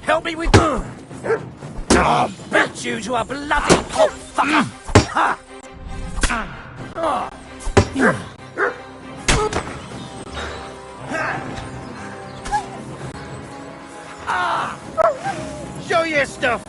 Help me with... I'll beat you to a bloody pulp, fucker!
Show your stuff!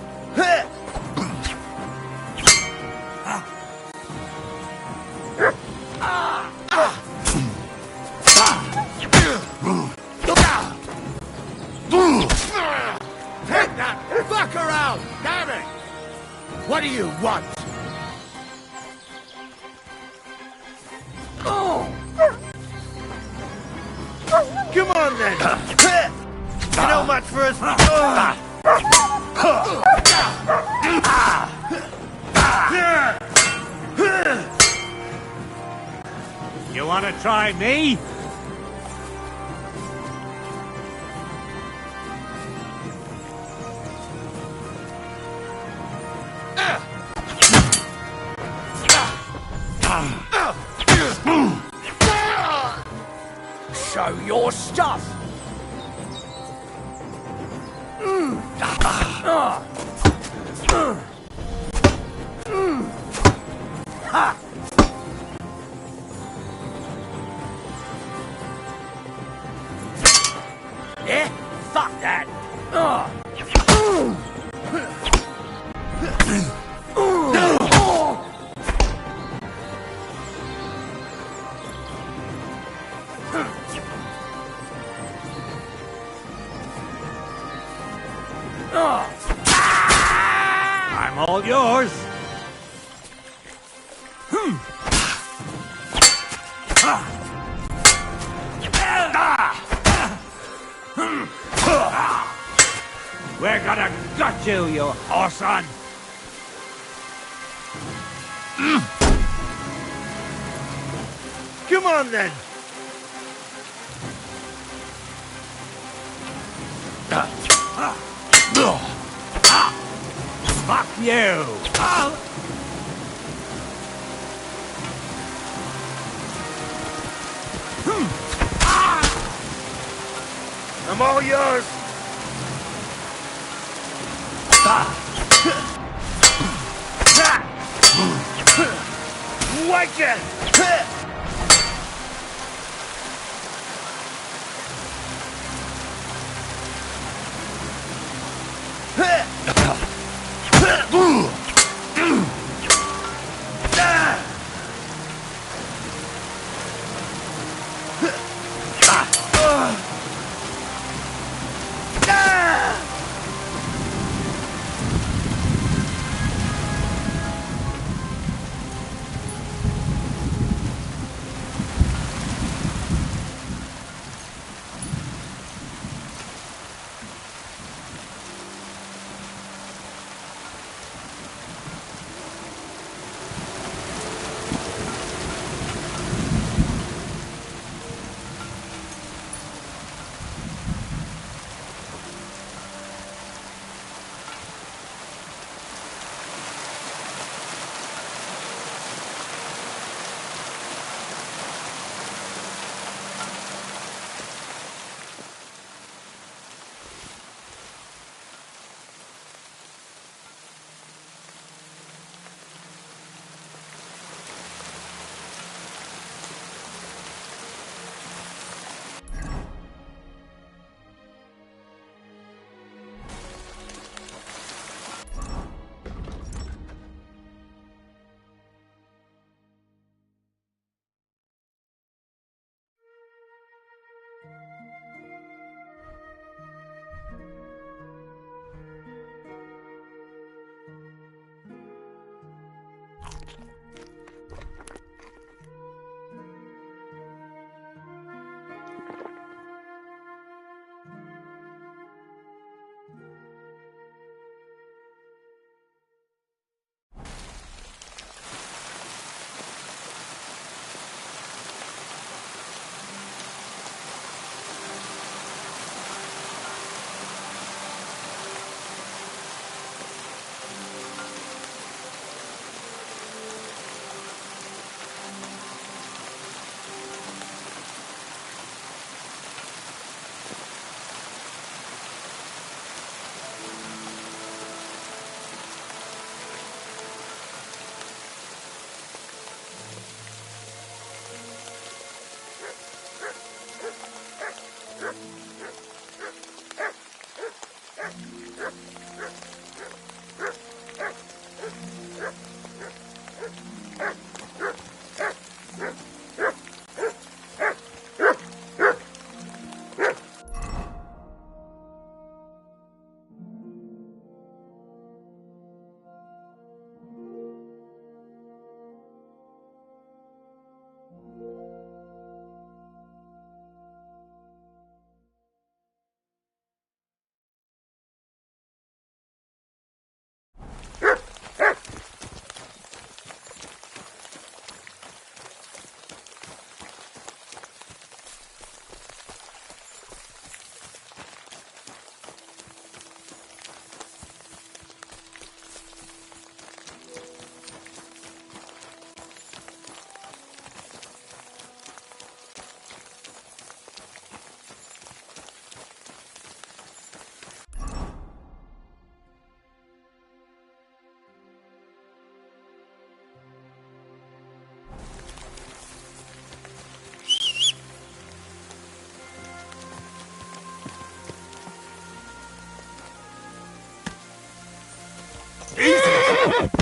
Take that fucker out! Damn it! What do you want?
Come on then! You know much for us.
You want to try me?
Show your stuff! Ha! Yeah? Fuck that!
I'm all yours. We're gonna gut you, you horson!
Come on then!
Fuck you!
I'm all yours! Wake it!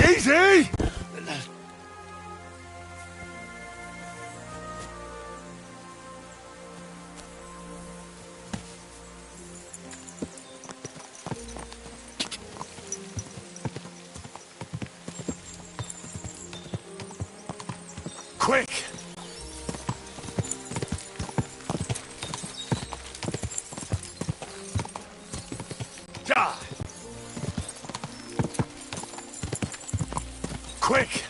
Easy! Quick! Ja! Quick!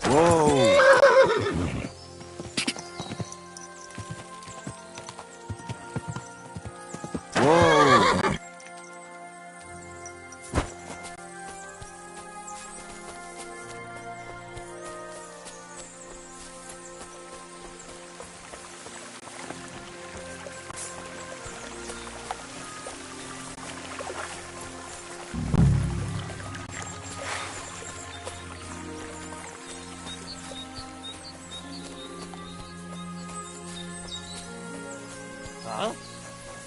Whoa! Whoa!
Huh?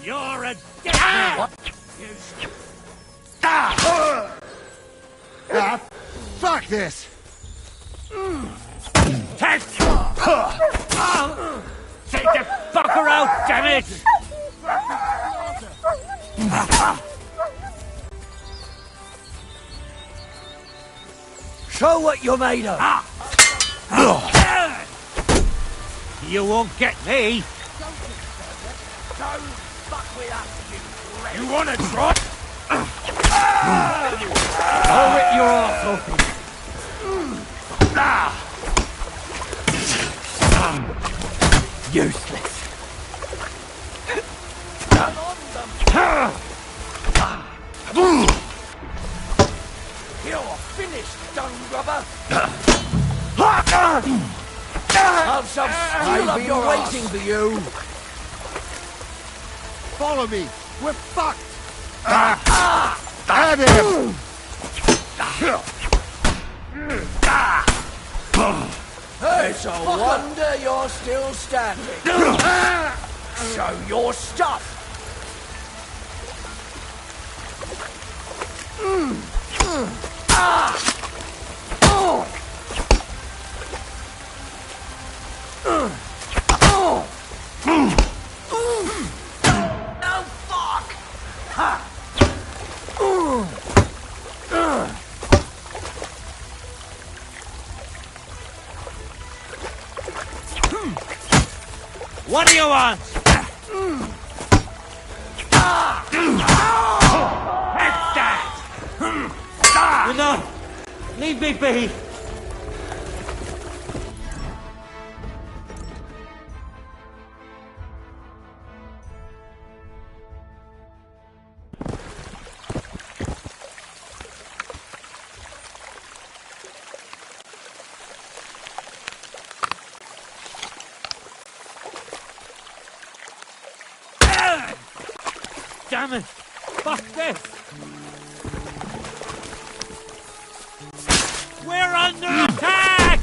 You're a dead man!
What? Ah! Fuck this!
Take! Take the fucker out, damn it! Show what you're made of! You won't get me!
Don't fuck with us,
You wanna try? I'll rip your arse open! Useless!
You're finished, dung grubber! Have some steel up your waiting for you!
Follow me! We're fucked! At him!
It's a wonder you're still standing. Show your stuff!
No fuck! Ha!
What do you want? That's that! Enough! Leave me be! Damn it! Fuck this! We're under attack!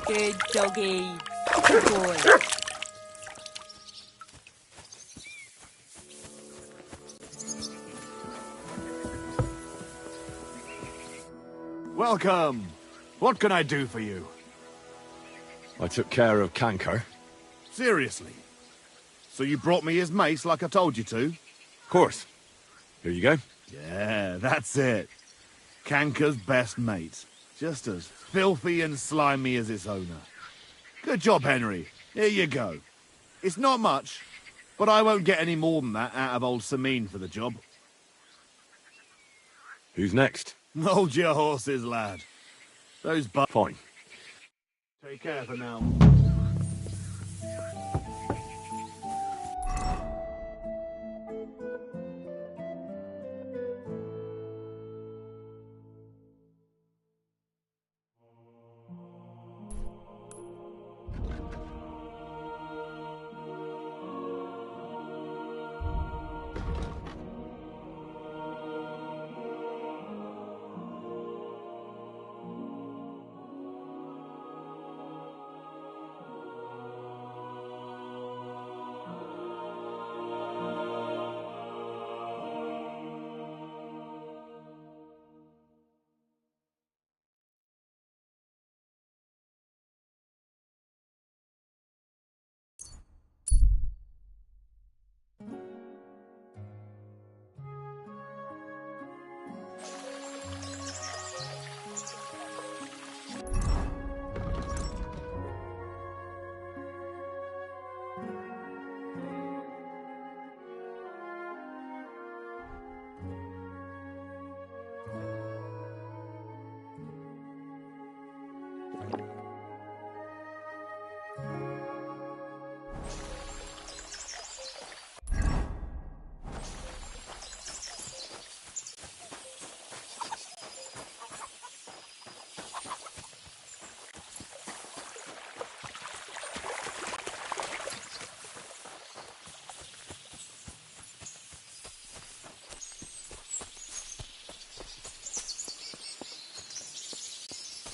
Good doggy. Good boy.
Welcome. What can I do for you?
I took care of Canker.
Seriously? So you brought me his mace like I told you to?
Of course. Here you go.
Yeah, that's it. Canker's best mate. Just as filthy and slimy as its owner. Good job, Henry. Here you go. It's not much, but I won't get any more than that out of old Sameen for the job.
Who's next?
Hold your horses, lad. Those
Fine.
Take care for now.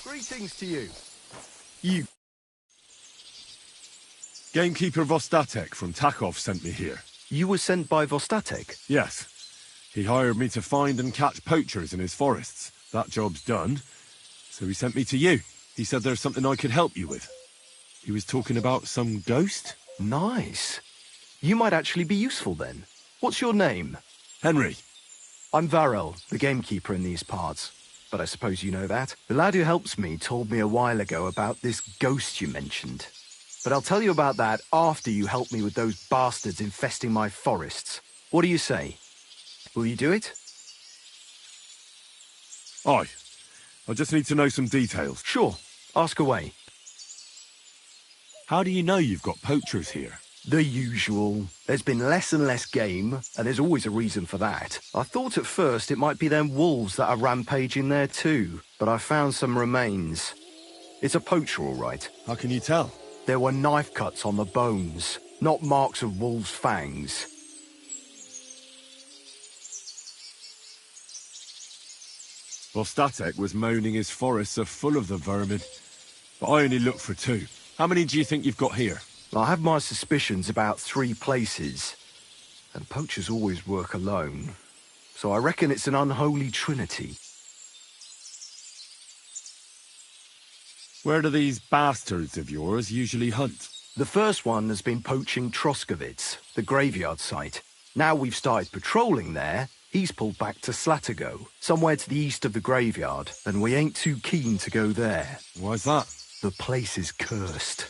Greetings to you. You... Gamekeeper Vostatek from Takov sent me here.
You were sent by Vostatek?
Yes. He hired me to find and catch poachers in his forests. That job's done. So he sent me to you. He said there's something I could help you with. He was talking about some ghost?
Nice. You might actually be useful then. What's your name?
Henry.
I'm Varel, the gamekeeper in these parts. But I suppose you know that. The lad who helps me told me a while ago about this ghost you mentioned. But I'll tell you about that after you help me with those bastards infesting my forests. What do you say? Will you do it?
Aye. I just need to know some details.
Sure. Ask away.
How do you know you've got poachers here?
The usual. There's been less and less game, and there's always a reason for that. I thought at first it might be them wolves that are rampaging there too, but I found some remains. It's a poacher, all right.
How can you tell?
There were knife cuts on the bones, not marks of wolves' fangs.
Vostatek was moaning his forests are full of the vermin, but I only looked for 2. How many do you think you've got here?
I have my suspicions about 3 places, and poachers always work alone, so I reckon it's an unholy trinity.
Where do these bastards of yours usually hunt?
The first one has been poaching Troskovitz, the graveyard site. Now we've started patrolling there, he's pulled back to Slatigo, somewhere to the east of the graveyard, and we ain't too keen to go there.
Why's that?
The place is cursed.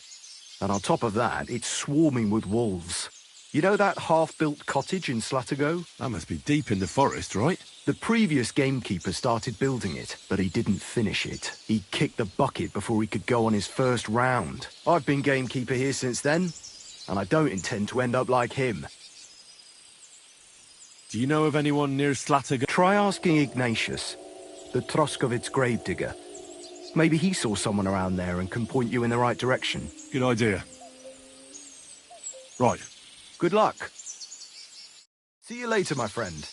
And on top of that, it's swarming with wolves. You know that half-built cottage in Slatigo?
That must be deep in the forest, right?
The previous gamekeeper started building it, but he didn't finish it. He kicked the bucket before he could go on his first round. I've been gamekeeper here since then, and I don't intend to end up like him.
Do you know of anyone near Slatigo?
Try asking Ignatius. the Troskovitz gravedigger. Maybe he saw someone around there and can point you in the right direction.
Good idea. Right.
Good luck. See you later, my friend.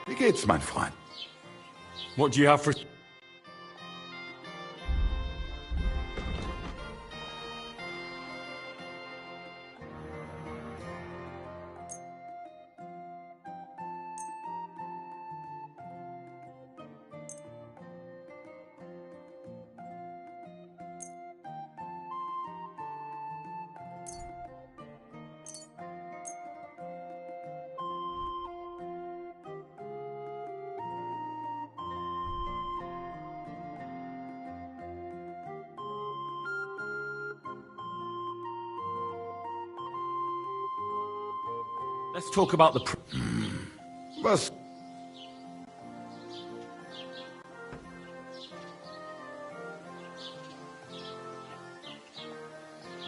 Wie geht's, mein Freund?
What do you have for... Let's talk about the...
Was?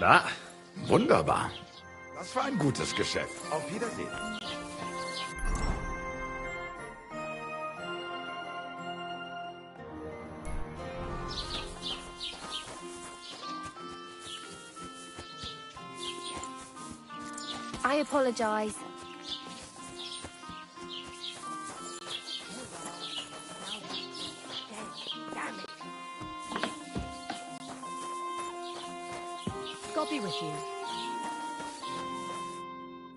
That?
Wunderbar. Das war ein gutes Geschäft. Auf Wiedersehen.
I apologize.
God be with you.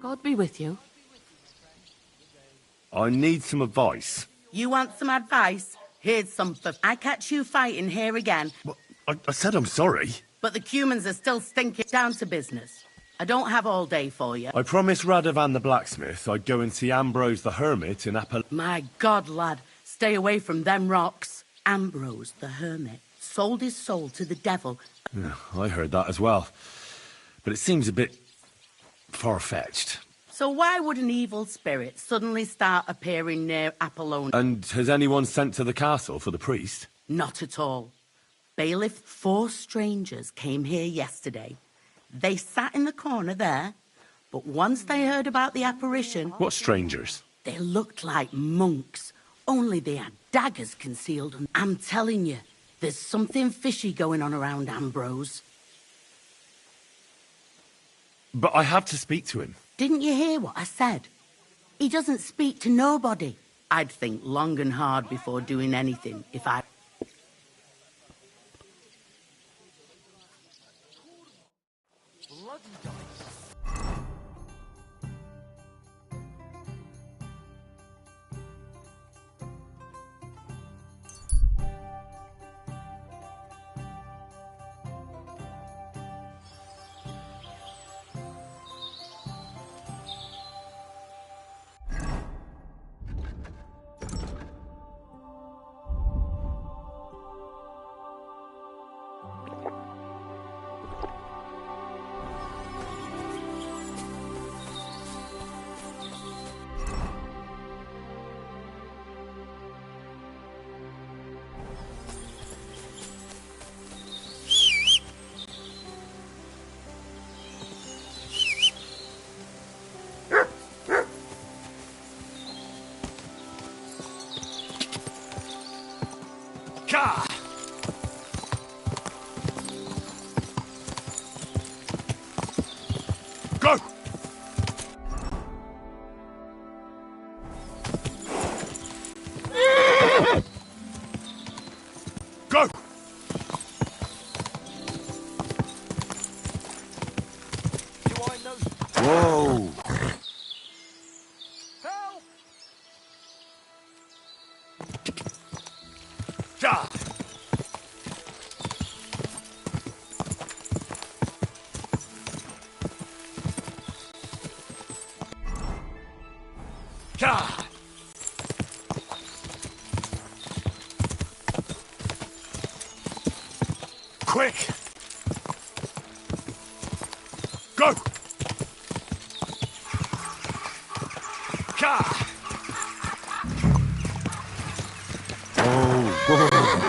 God be with you.
I need some advice.
You want some advice? Here's something. I catch you fighting here again.
Well, I said I'm sorry.
But the Cumans are still stinking down to business. I don't have all day for you.
I promised Radovan the blacksmith I'd go and see Ambrose the hermit in
My God, lad. Stay away from them rocks. Ambrose the hermit sold his soul to the devil.
Yeah, I heard that as well. But it seems a bit far-fetched.
So why would an evil spirit suddenly start appearing near Apollonia?
And has anyone sent to the castle for the priest?
Not at all. Bailiff, 4 strangers came here yesterday. They sat in the corner there, but once they heard about the apparition...
What strangers?
They looked like monks, only they had daggers concealed. I'm telling you, there's something fishy going on around Ambrose.
But I have to speak to him.
Didn't you hear what I said? He doesn't speak to nobody. I'd think long and hard before doing anything if I...
Go! Go!
Whoa!
Ja!
quick! Go! Ka! Oh, whoa.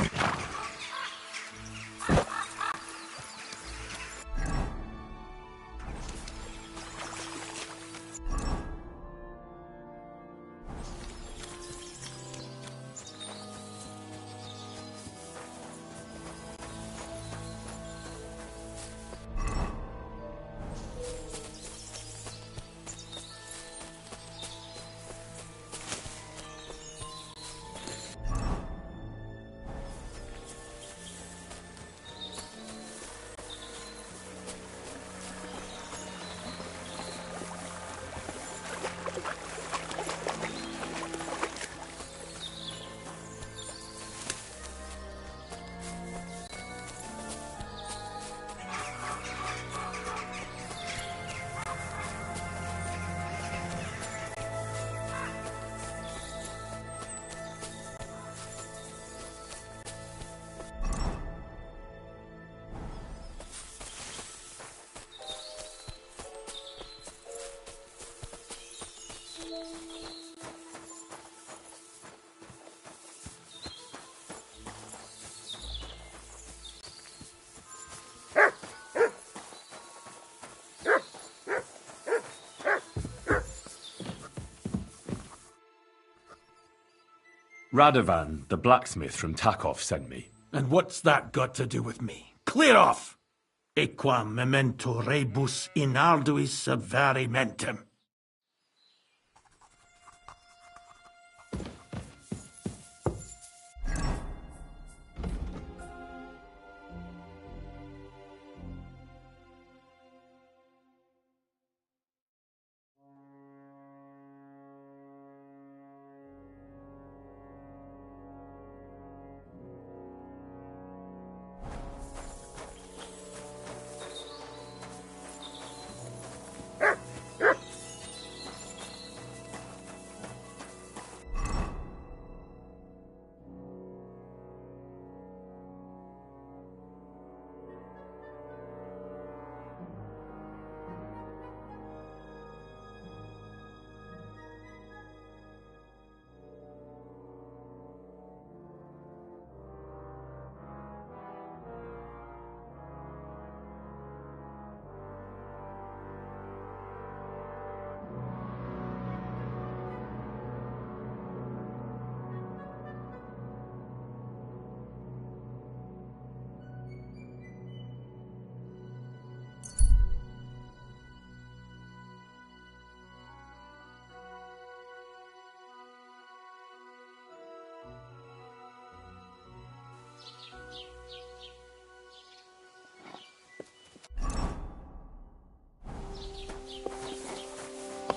Radovan, the blacksmith from Takov, sent me.
And what's that got to do with me? Clear off! Equam memento rebus in arduis avarimentem.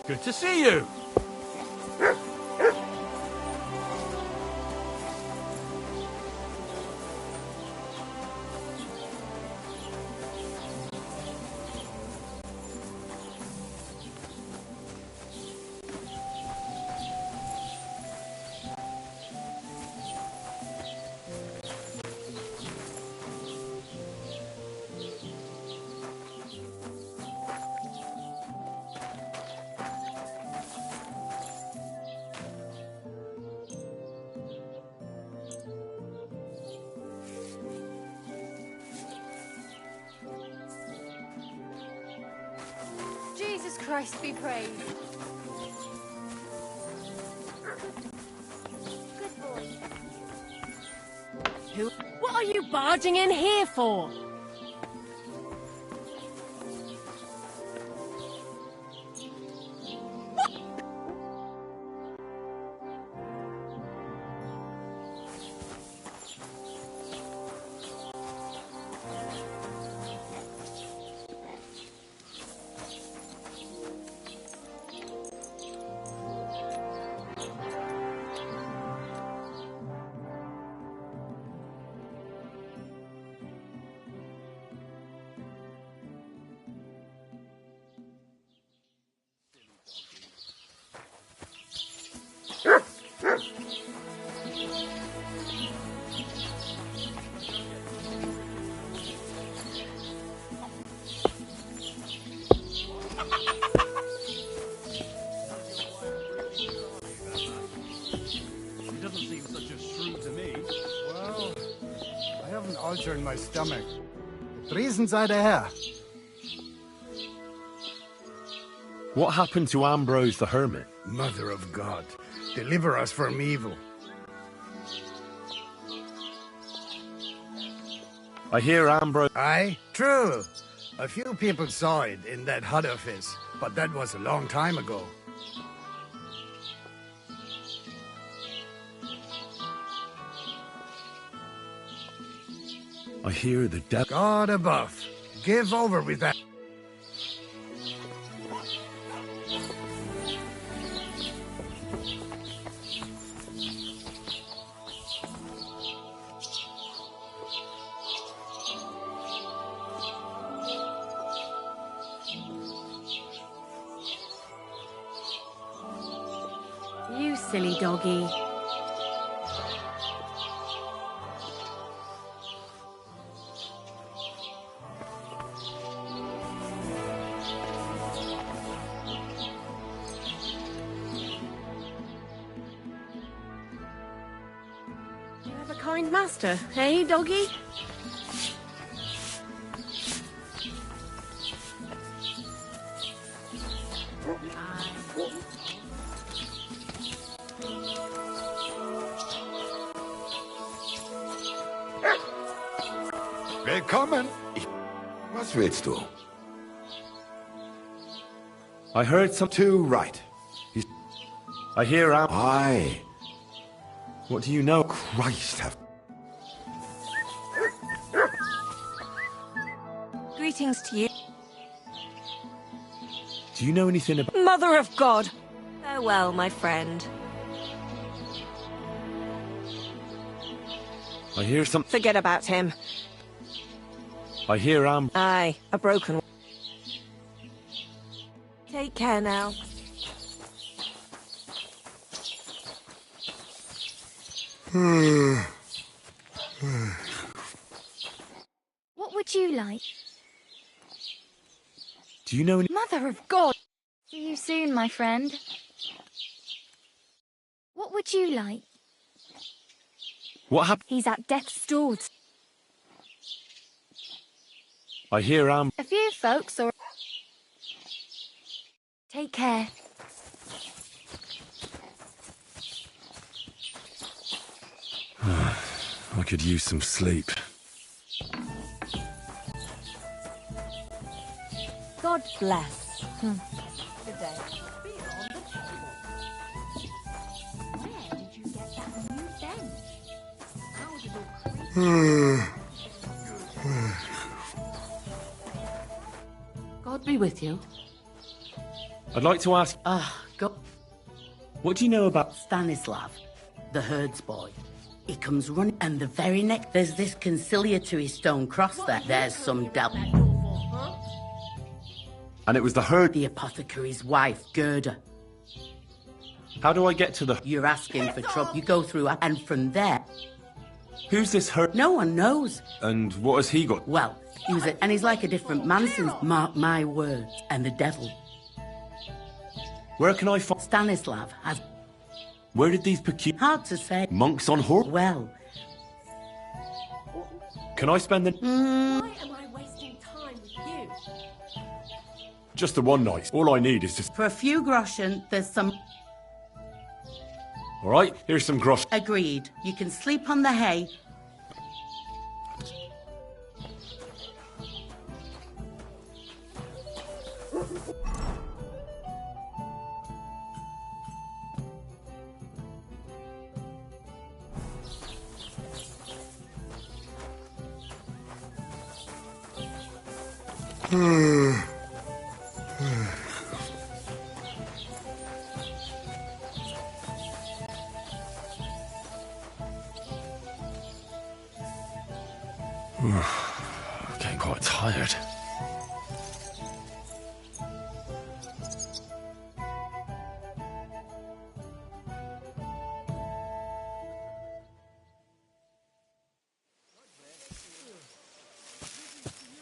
Good to see you.
Jesus Christ be praised. Good boy.
What are you barging in here for?
ulcer in my stomach. Riesen sei der Herr.
What happened to Ambrose the Hermit?
Mother of God, deliver us from evil.
I hear Ambrose...
Aye, true. A few people saw it in that hut of his, but that was a long time ago.
I hear the devil...
God above, give over with that.
You silly doggy. You have a kind master, hey, doggy?
Willkommen. Was willst du?
I heard some...
Too right.
I hear
Aye.
What do you know?
Christ have...
Greetings to you.
Do you know anything about...
Mother of God! Farewell, my friend.
I hear some...
Forget about him.
I hear
Aye, a broken one. Take care now.
What would you like?
Do you know any...
Mother of God! See you soon, my friend. What would you like?
What happened?
He's at death's doors.
I hear
A few folks are... Take care.
I could use some sleep.
God bless. Good day.
Where did you get that new bench? How did it...
God be with you.
I'd like to ask...
Go...
What do you know about...
Stanislav, the herds boy. He comes running, and the very next... There's this conciliatory stone cross there. There's some devil.
And it was the herd...
The apothecary's wife, Gerda.
How do I get to the...
You're asking for trouble. You go through, and from there...
Who's this herd...
No one knows.
And what has he got?
Well, and he's like a different man since... Mark my words. And the devil.
Where can I find...
Stanislav has...
Where did these peculiar...
Hard to say.
Monks on horse?
Well...
Can I spend the...
Why am I wasting time with you?
Just the one night. All I need is just...
For a few groschen, there's some...
All right, here's some grosh.
Agreed. You can sleep on the hay.
Getting quite tired.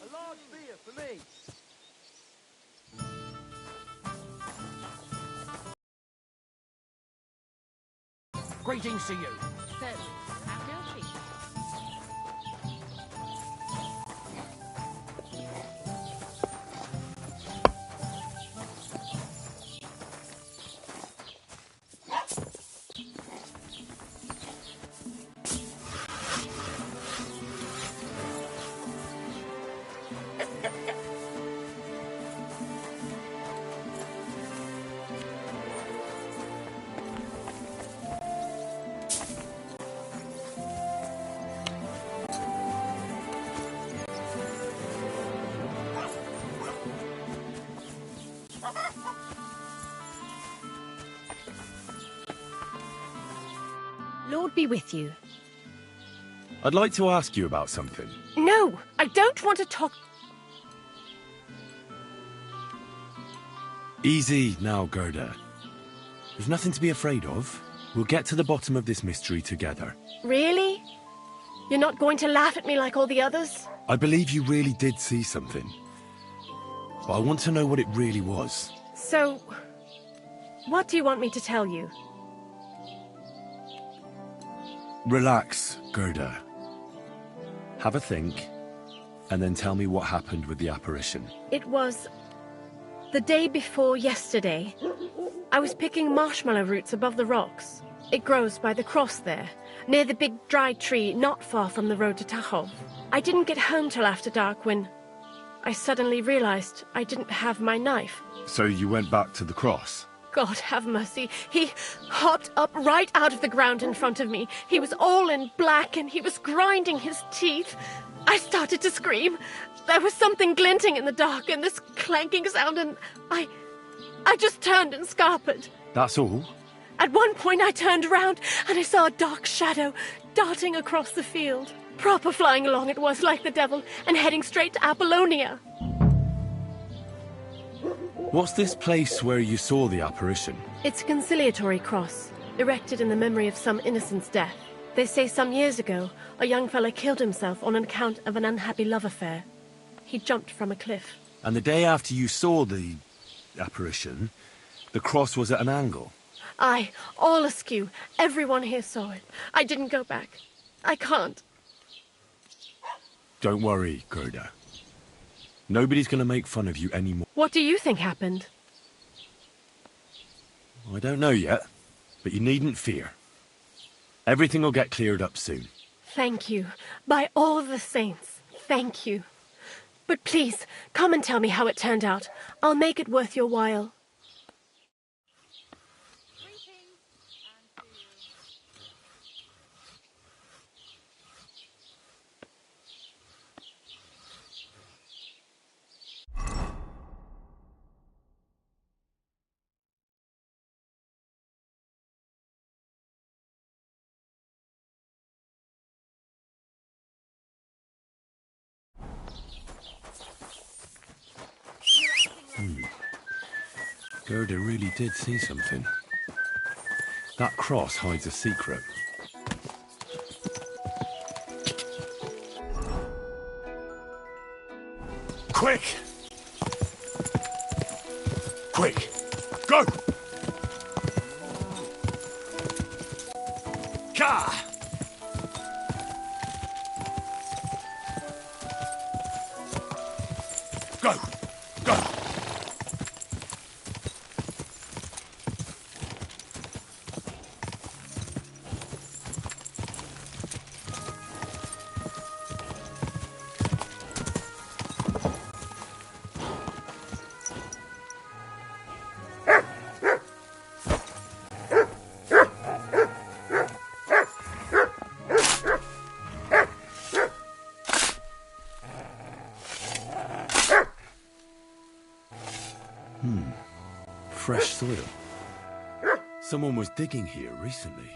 A large beer for me.
Greetings to you.
Certainly. Have no fear. won't be with you.
I'd like to ask you about something.
No, I don't want to talk.
Easy now, Gerda. There's nothing to be afraid of. We'll get to the bottom of this mystery together.
Really? You're not going to laugh at me like all the others?
I believe you really did see something. But I want to know what it really was.
So, what do you want me to tell you?
Relax, Gerda. Have a think, and then tell me what happened with the apparition.
It was the day before yesterday. I was picking marshmallow roots above the rocks. It grows by the cross there, near the big dry tree not far from the road to Tachov. I didn't get home till after dark when I suddenly realized I didn't have my knife.
So you went back to the cross?
God have mercy. He hopped up right out of the ground in front of me. He was all in black and he was grinding his teeth. I started to scream. There was something glinting in the dark and this clanking sound, and I just turned and scarpered.
That's all?
At one point I turned around and I saw a dark shadow darting across the field. Proper flying along it was, like the devil, and heading straight to Apollonia.
What's this place where you saw the apparition?
It's a conciliatory cross, erected in the memory of some innocent's death. They say some years ago, a young fellow killed himself on account of an unhappy love affair. He jumped from a cliff.
And the day after you saw the apparition, the cross was at an angle?
Aye, all askew. Everyone here saw it. I didn't go back. I can't.
Don't worry, Gerda. Nobody's going to make fun of you anymore.
What do you think happened?
I don't know yet, but you needn't fear. Everything will get cleared up soon.
Thank you. By all the saints, thank you. But please, come and tell me how it turned out. I'll make it worth your while.
Gerda really did see something. That cross hides a secret.
Quick! Quick! Go! Ka! Go! Go!
Fresh soil. Someone was digging here recently.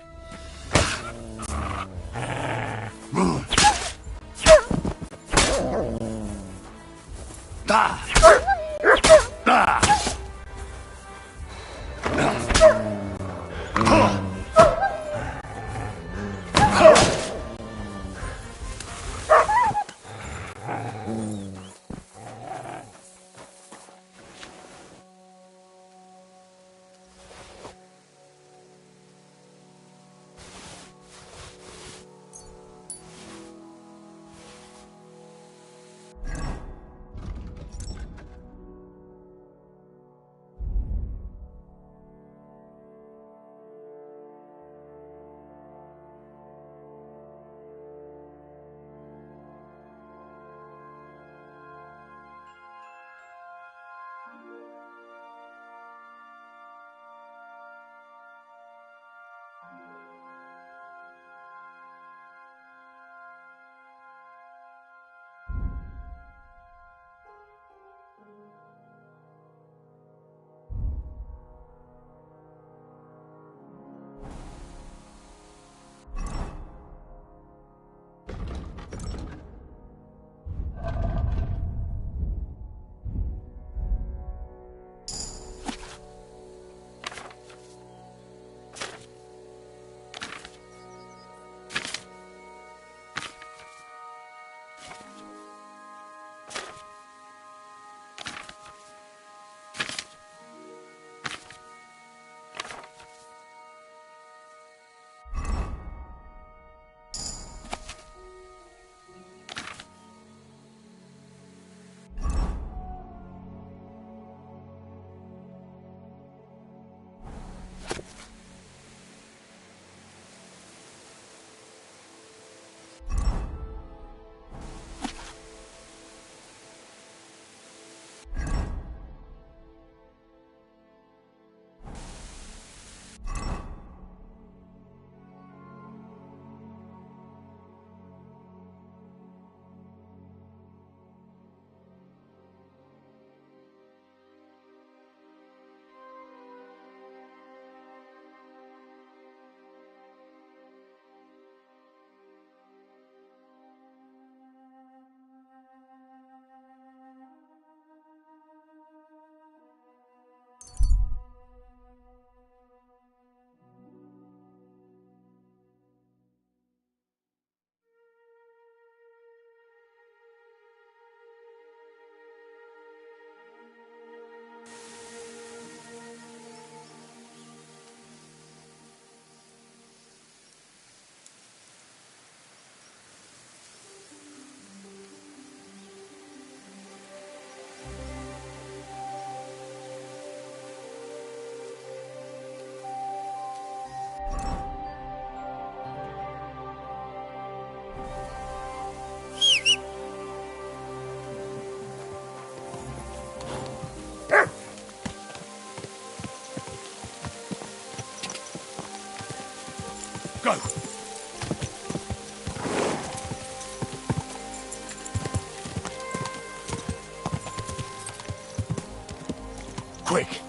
Quick!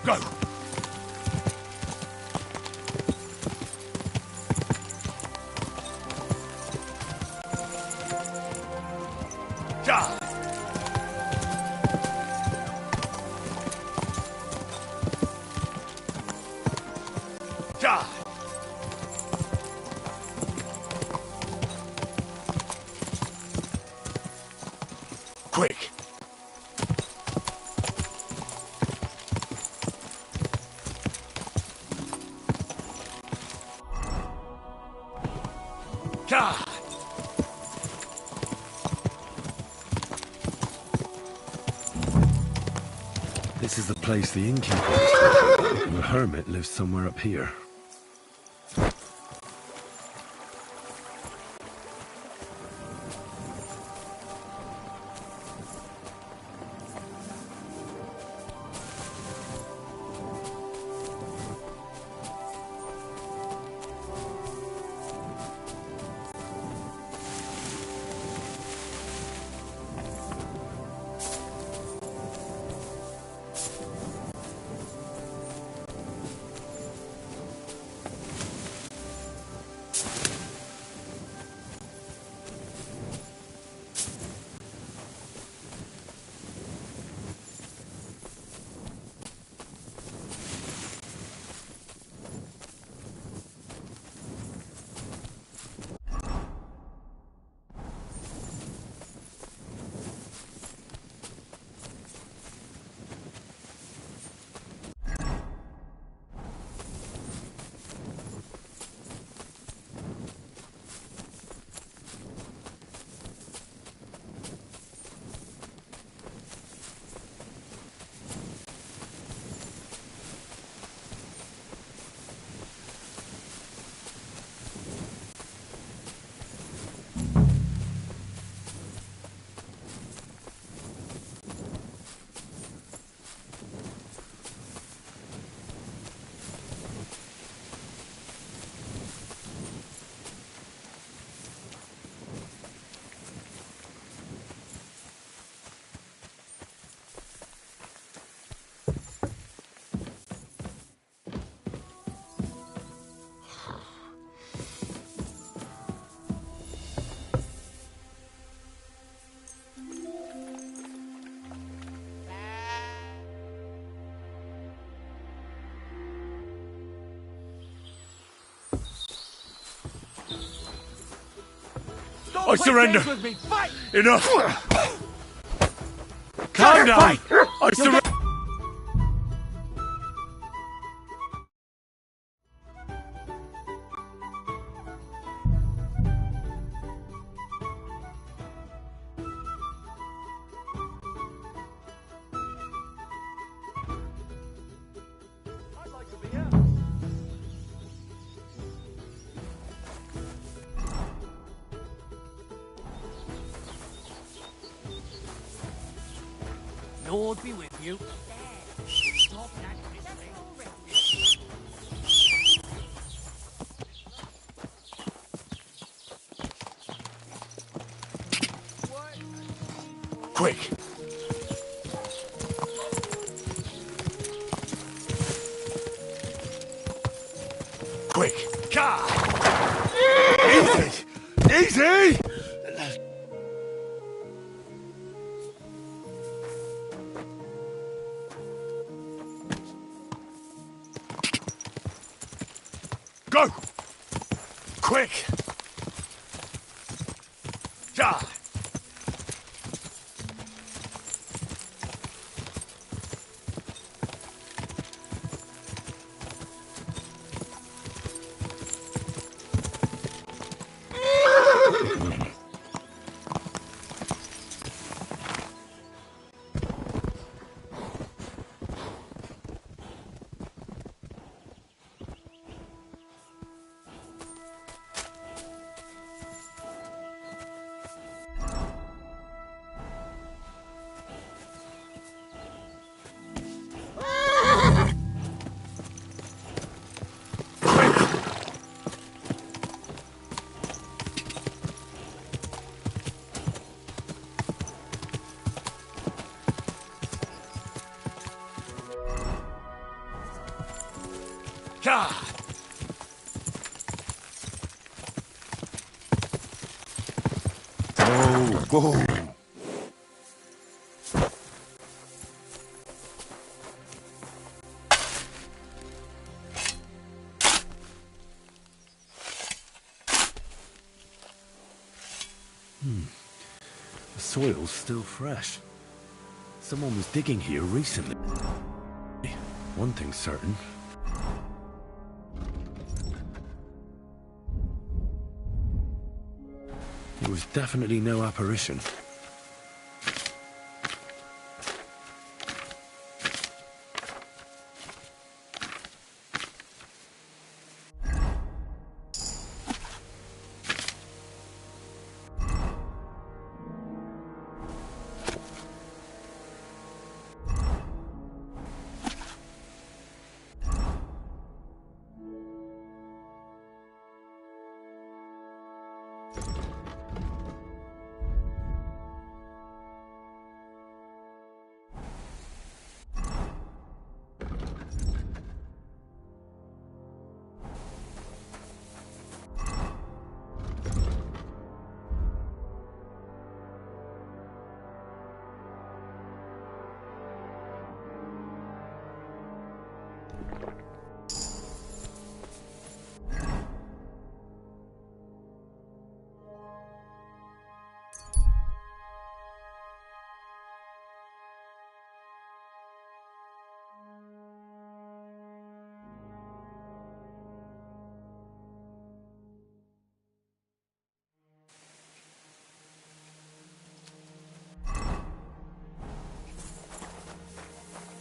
Go! Die! Die! Quick! Die!
This is the place the innkeeper is. The hermit lives somewhere up here.
I surrender. Enough. Calm down. I surrender.
Lord be with you.
Quick! Quick!
Easy! Easy! Go! Quick! Die!
Oh, whoa.
The soil's still fresh. Someone was digging here recently. One thing's certain. It was definitely no apparition.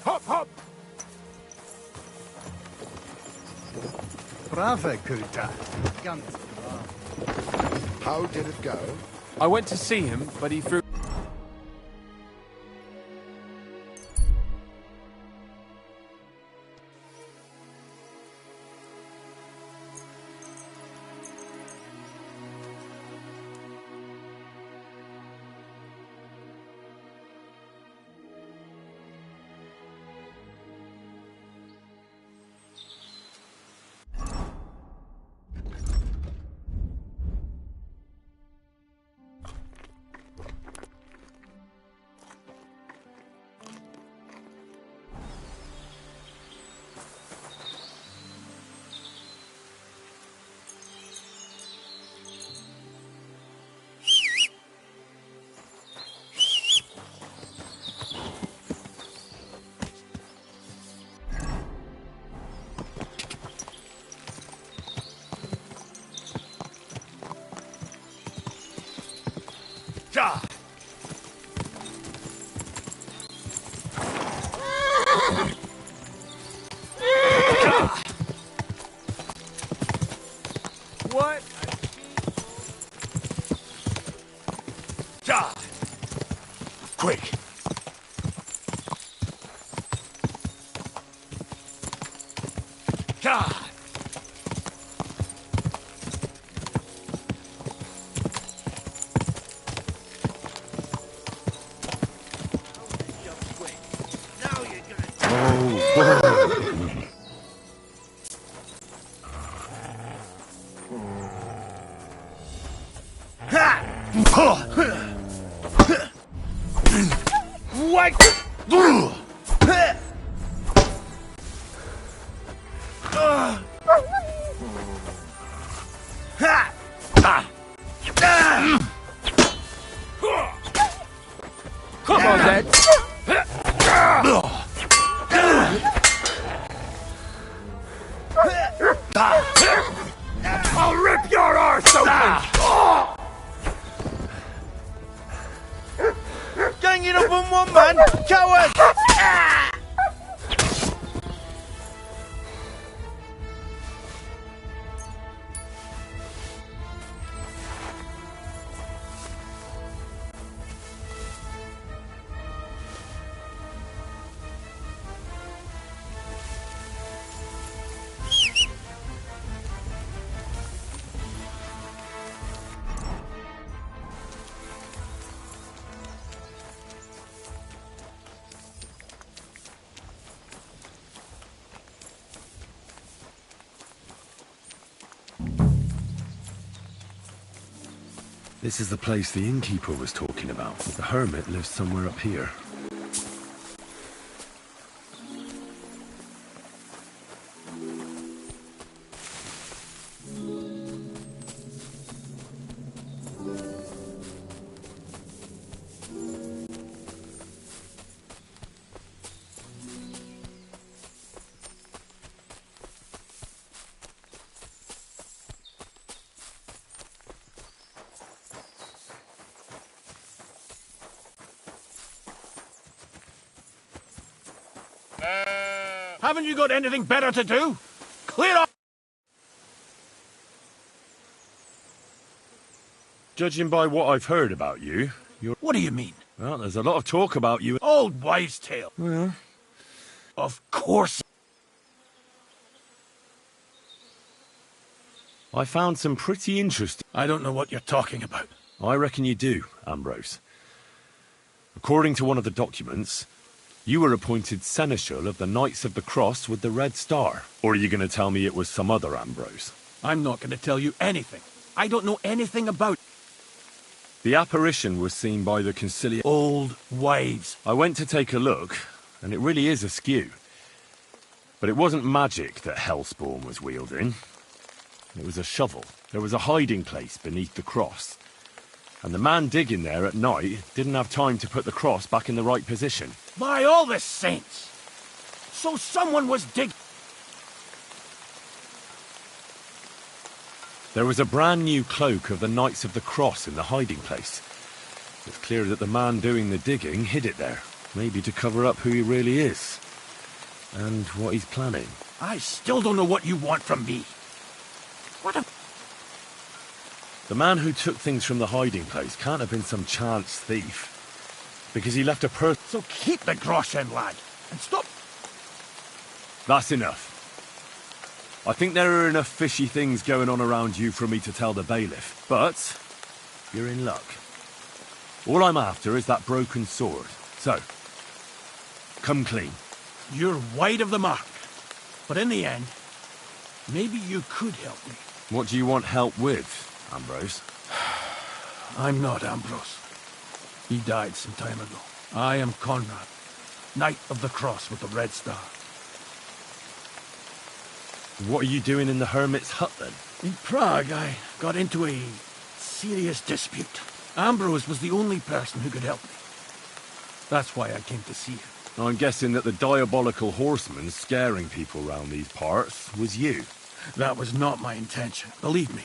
Hop, hop!
Brava, Kuta.
How did it go?
I went to see him, but he threw... What?
Quick!
Come on, Dad.
I'll rip your arse open!
Ganging up on one man! Coward!
This is the place the innkeeper was talking about. The hermit lives somewhere up here.
Haven't you got anything better to do? Clear off!
Judging by what I've heard about you, you're...
What do you mean?
Well, there's a lot of talk about you.
Old wives' tale.
Well...
Of course.
I found some pretty interesting...
I don't know what you're talking about.
I reckon you do, Ambrose. According to one of the documents, you were appointed Seneschal of the Knights of the Cross with the Red Star. Or are you going to tell me it was some other Ambrose?
I'm not going to tell you anything. I don't know anything about it.
The apparition was seen by the conciliar...
Old wives.
I went to take a look, and it really is askew. But it wasn't magic that Hellspawn was wielding. It was a shovel. There was a hiding place beneath the cross. And the man digging there at night didn't have time to put the cross back in the right position.
By all the saints! So someone was digging...
There was a brand new cloak of the Knights of the Cross in the hiding place. It's clear that the man doing the digging hid it there, maybe to cover up who he really is. And what he's planning.
I still don't know what you want from me. What a...
The man who took things from the hiding place can't have been some chance thief. Because he left a purse...
So keep the groschen, lad, and stop...
That's enough. I think there are enough fishy things going on around you for me to tell the bailiff, but you're in luck. All I'm after is that broken sword. So, come clean.
You're wide of the mark. But in the end, maybe you could help me.
What do you want help with, Ambrose?
I'm not Ambrose. He died some time ago. I am Conrad, Knight of the Cross with the Red Star.
What are you doing in the hermit's hut, then?
In Prague, I got into a serious dispute. Ambrose was the only person who could help me. That's why I came to see him.
I'm guessing that the diabolical horseman scaring people round these parts was you.
That was not my intention, believe me.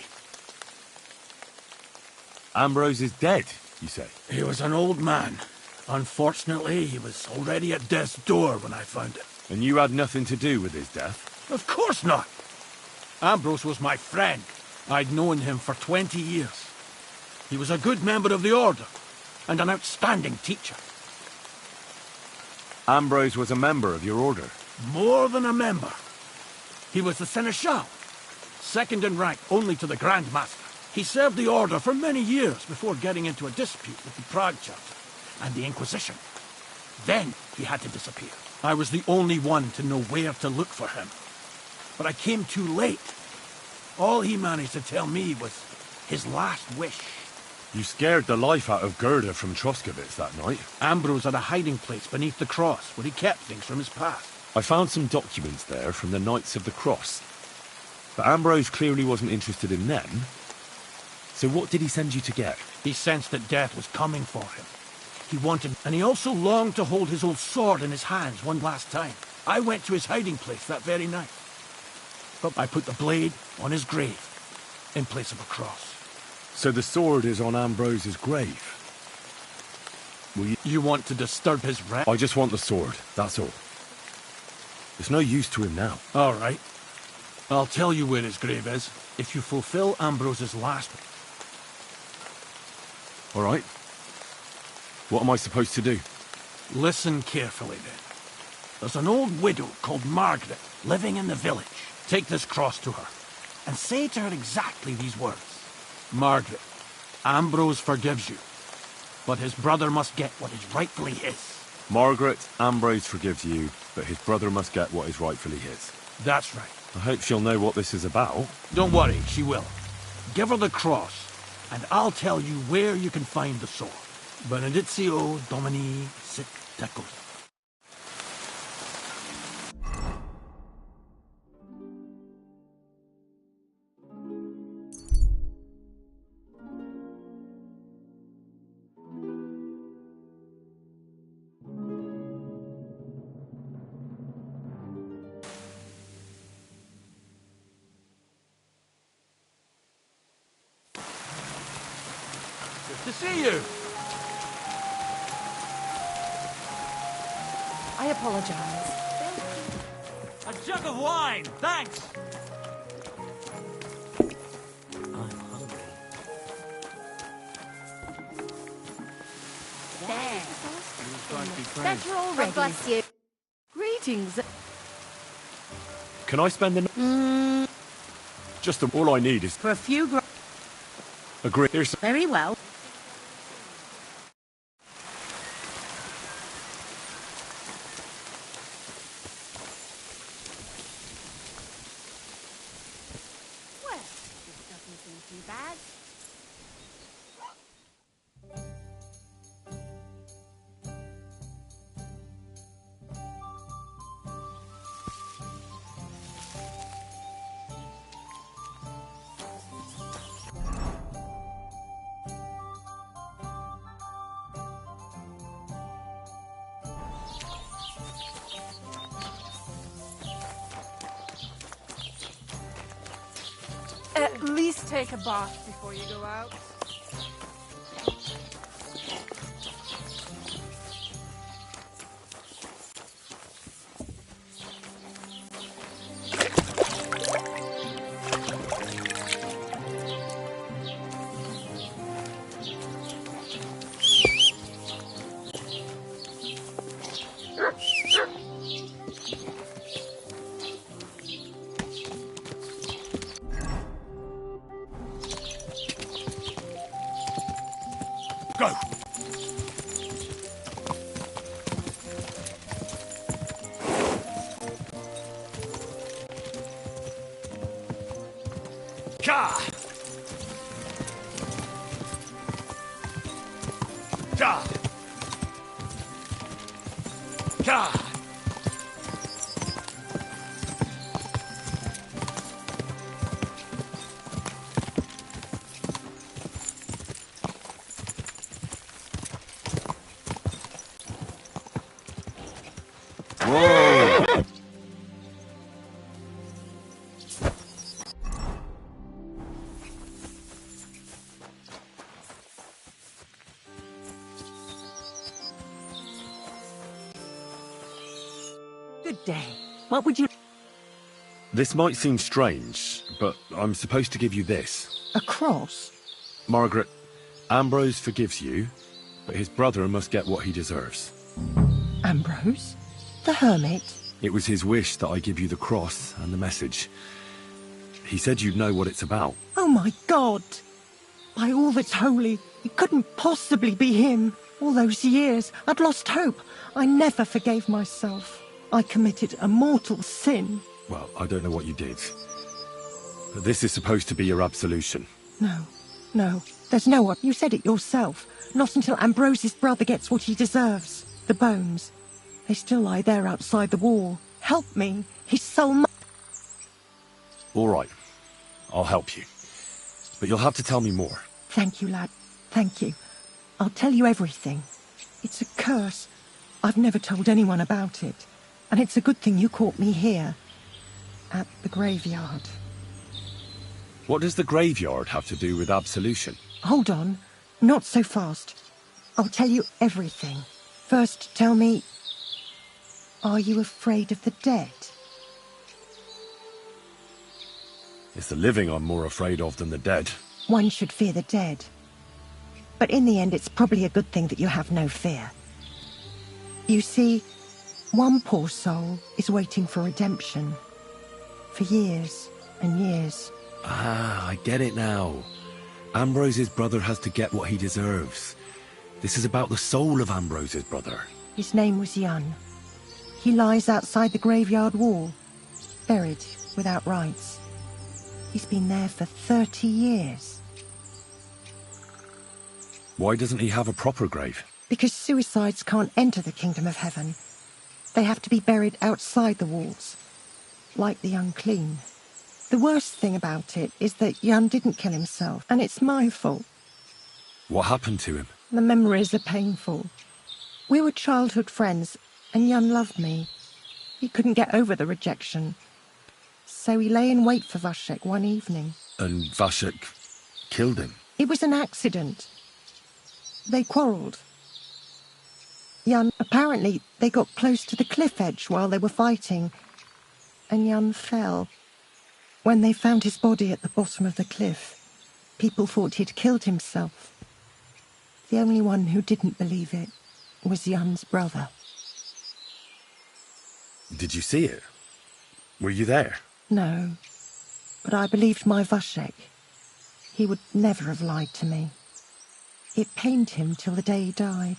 Ambrose is dead, you say?
He was an old man. Unfortunately, he was already at death's door when I found him.
And you had nothing to do with his death?
Of course not. Ambrose was my friend. I'd known him for 20 years. He was a good member of the Order, and an outstanding teacher.
Ambrose was a member of your order?
More than a member. He was the Seneschal, second in rank only to the Grand Master. He served the Order for many years before getting into a dispute with the Prague chapter and the Inquisition. Then he had to disappear. I was the only one to know where to look for him. But I came too late. All he managed to tell me was his last wish.
You scared the life out of Gerda from Troskovitz that night.
Ambrose had a hiding place beneath the cross where he kept things from his past.
I found some documents there from the Knights of the Cross. But Ambrose clearly wasn't interested in them. So what did he send you to get?
He sensed that death was coming for him. He wanted, and he also longed to hold his old sword in his hands one last time. I went to his hiding place that very night. But I put the blade on his grave, in place of a cross.
So the sword is on Ambrose's grave? Will
you want to disturb his rest?
I just want the sword, that's all. It's no use to him now.
All right. I'll tell you where his grave is, if you fulfill Ambrose's last...
All right. What am I supposed to do?
Listen carefully, then. There's an old widow called Margaret living in the village. Take this cross to her, and say to her exactly these words. Margaret, Ambrose forgives you, but his brother must get what is rightfully his.
Margaret, Ambrose forgives you, but his brother must get what is rightfully his.
That's right.
I hope she'll know what this is about.
Don't worry, she will. Give her the cross, and I'll tell you where you can find the sword. Benedictio Domini Sic Tecum. Good to see you.
I apologize.
A jug of wine, thanks!
There.
Better already.
God bless you. Greetings.
Can I spend the night? All I need is
For a few
agree. Here's
Very well.
Well, this doesn't seem too bad.
At least take a bath before you go out.
Go. Ka. Ka. Ka.
Whoa!
Good day. What would you...
This might seem strange, but I'm supposed to give you this.
A cross?
Margaret, Ambrose forgives you, but his brother must get what he deserves.
Ambrose? The hermit?
It was his wish that I give you the cross and the message. He said you'd know what it's about.
Oh my God! By all that's holy, it couldn't possibly be him. All those years, I'd lost hope. I never forgave myself. I committed a mortal sin.
Well, I don't know what you did. But this is supposed to be your absolution.
No, there's no one. You said it yourself. Not until Ambrose's brother gets what he deserves. The bones. They still lie there outside the wall. Help me. His soul
All right. I'll help you. But you'll have to tell me more.
Thank you, lad. Thank you. I'll tell you everything. It's a curse. I've never told anyone about it. And it's a good thing you caught me here. At the graveyard.
What does the graveyard have to do with absolution?
Hold on. Not so fast. I'll tell you everything. First, tell me... Are you afraid of the dead?
It's the living I'm more afraid of than the dead.
One should fear the dead. But in the end, it's probably a good thing that you have no fear. You see, one poor soul is waiting for redemption. For years and years.
Ah, I get it now. Ambrose's brother has to get what he deserves. This is about the soul of Ambrose's brother.
His name was Yun. He lies outside the graveyard wall, buried without rites. He's been there for 30 years.
Why doesn't he have a proper grave?
Because suicides can't enter the kingdom of heaven. They have to be buried outside the walls, like the unclean. The worst thing about it is that Jan didn't kill himself, and it's my fault.
What happened to him?
The memories are painful. We were childhood friends, and Jan loved me. He couldn't get over the rejection. So he lay in wait for Vashek one evening.
And Vashek killed him?
It was an accident. They quarrelled. Jan, apparently, they got close to the cliff edge while they were fighting, and Jan fell. When they found his body at the bottom of the cliff, people thought he'd killed himself. The only one who didn't believe it was Jan's brother.
Did you see it? Were you there?
No, but I believed my Vashek. He would never have lied to me. It pained him till the day he died,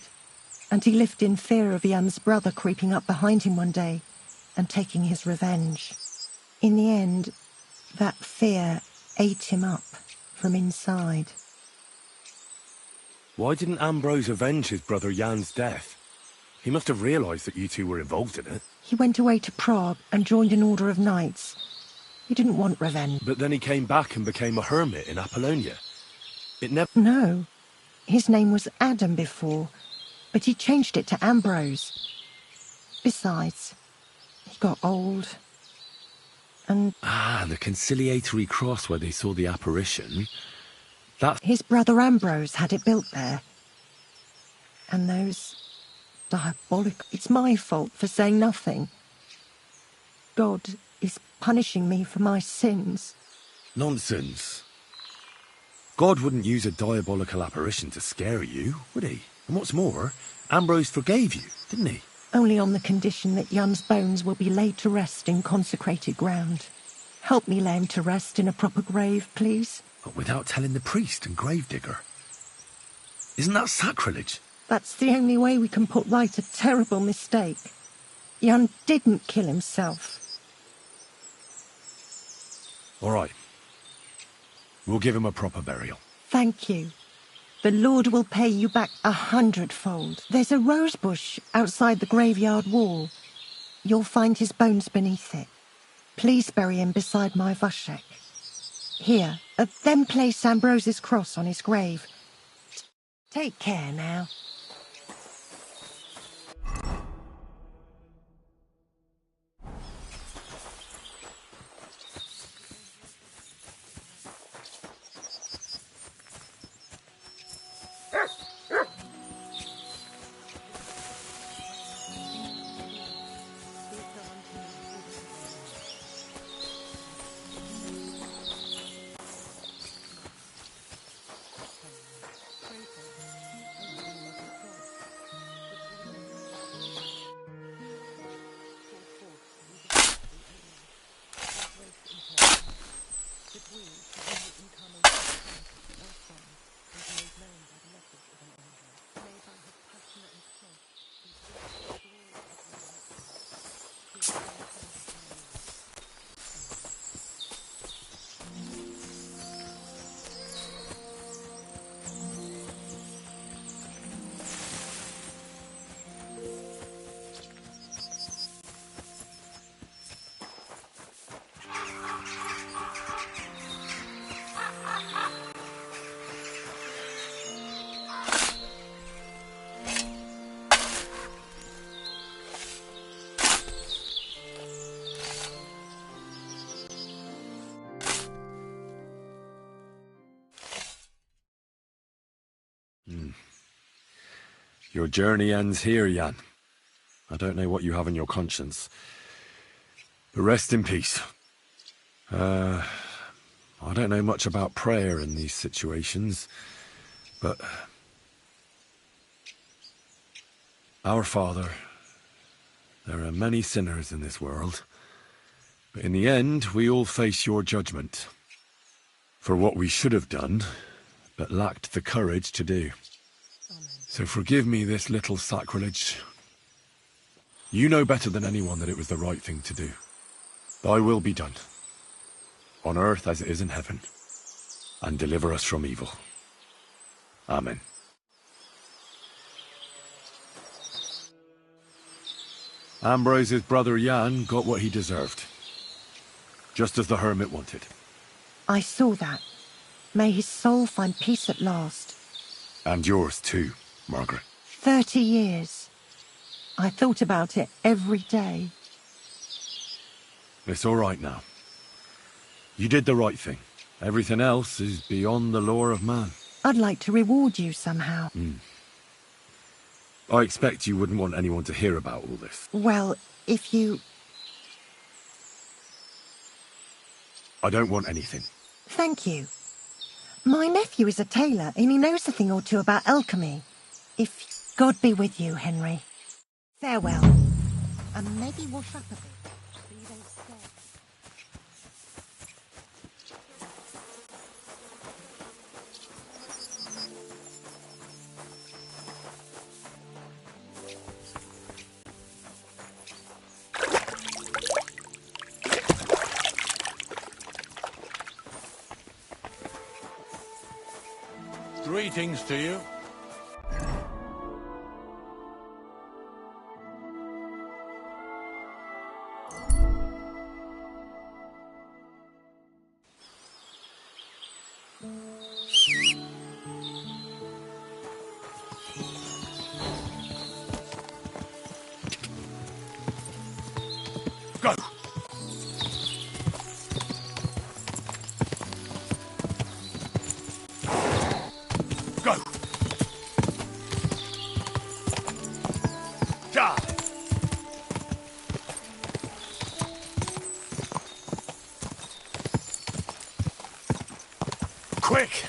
and he lived in fear of Jan's brother creeping up behind him one day and taking his revenge. In the end, that fear ate him up from inside.
Why didn't Ambrose avenge his brother Jan's death? He must have realised that you two were involved in it.
He went away to Prague and joined an order of knights. He didn't want revenge.
But then he came back and became a hermit in Apollonia. It never...
No. His name was Adam before, but he changed it to Ambrose. Besides, he got old. And...
Ah, the conciliatory cross where they saw the apparition. That's...
His brother Ambrose had it built there. And those... diabolical... It's my fault for saying nothing. God is punishing me for my sins.
Nonsense. God wouldn't use a diabolical apparition to scare you, would he? And what's more, Ambrose forgave you, didn't he?
Only on the condition that Jan's bones will be laid to rest in consecrated ground. Help me lay him to rest in a proper grave, please.
But without telling the priest and gravedigger. Isn't that sacrilege?
That's the only way we can put right a terrible mistake. Jan didn't kill himself.
All right. We'll give him a proper burial.
Thank you. The Lord will pay you back 100-fold. There's a rose bush outside the graveyard wall. You'll find his bones beneath it. Please bury him beside my Vashek. Here, then place Ambrose's cross on his grave. Take care now.
Your journey ends here, Jan. I don't know what you have in your conscience. But rest in peace. I don't know much about prayer in these situations, but... Our Father, there are many sinners in this world, but in the end, we all face your judgment for what we should have done, but lacked the courage to do. So forgive me this little sacrilege. You know better than anyone that it was the right thing to do. Thy will be done, on earth as it is in heaven, and deliver us from evil. Amen. Ambrose's brother Jan got what he deserved. Just as the hermit wanted.
I saw that. May his soul find peace at last.
And yours too, Margaret.
30 years. I thought about it every day.
It's all right now. You did the right thing. Everything else is beyond the law of man.
I'd like to reward you somehow.
I expect you wouldn't want anyone to hear about all this.
Well, if you...
I don't want anything.
Thank you. My nephew is a tailor, and he knows a thing or two about alchemy. If... God be with you, Henry. Farewell. And maybe we'll shop a bit, so you don't stare.
Greetings to you. Go! Go! Die! Quick!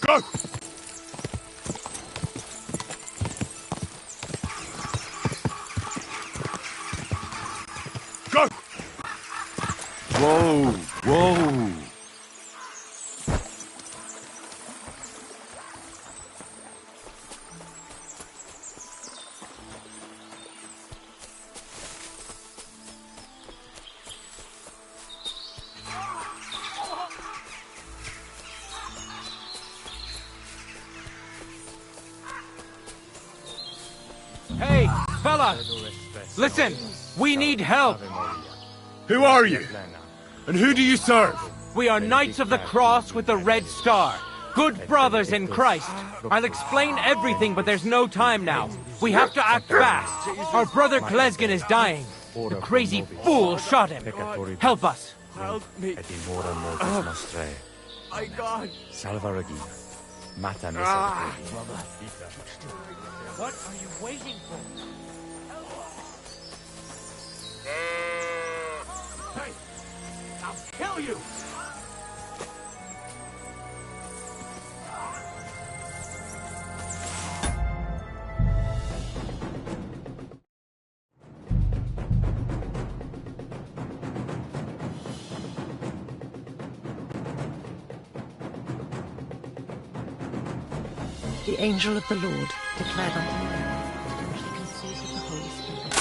Go! Go!
Whoa! Whoa!
Hey, fella! Listen, we need help.
Who are you? And who do you serve?
We are Knights of the Cross with the Red Star. Good brothers in Christ. I'll explain everything, but there's no time now. We have to act fast. Our brother Klesgen is dying. The crazy fool shot him. Help us.
Help me.
Et in mora mortis nostrae.
My God.
Salva Regina. Mata
Ah.
misericordia.
What are you waiting for?
Hey! I'll kill you!
The angel of the Lord declared unto Mary that she conceived of the Holy Spirit.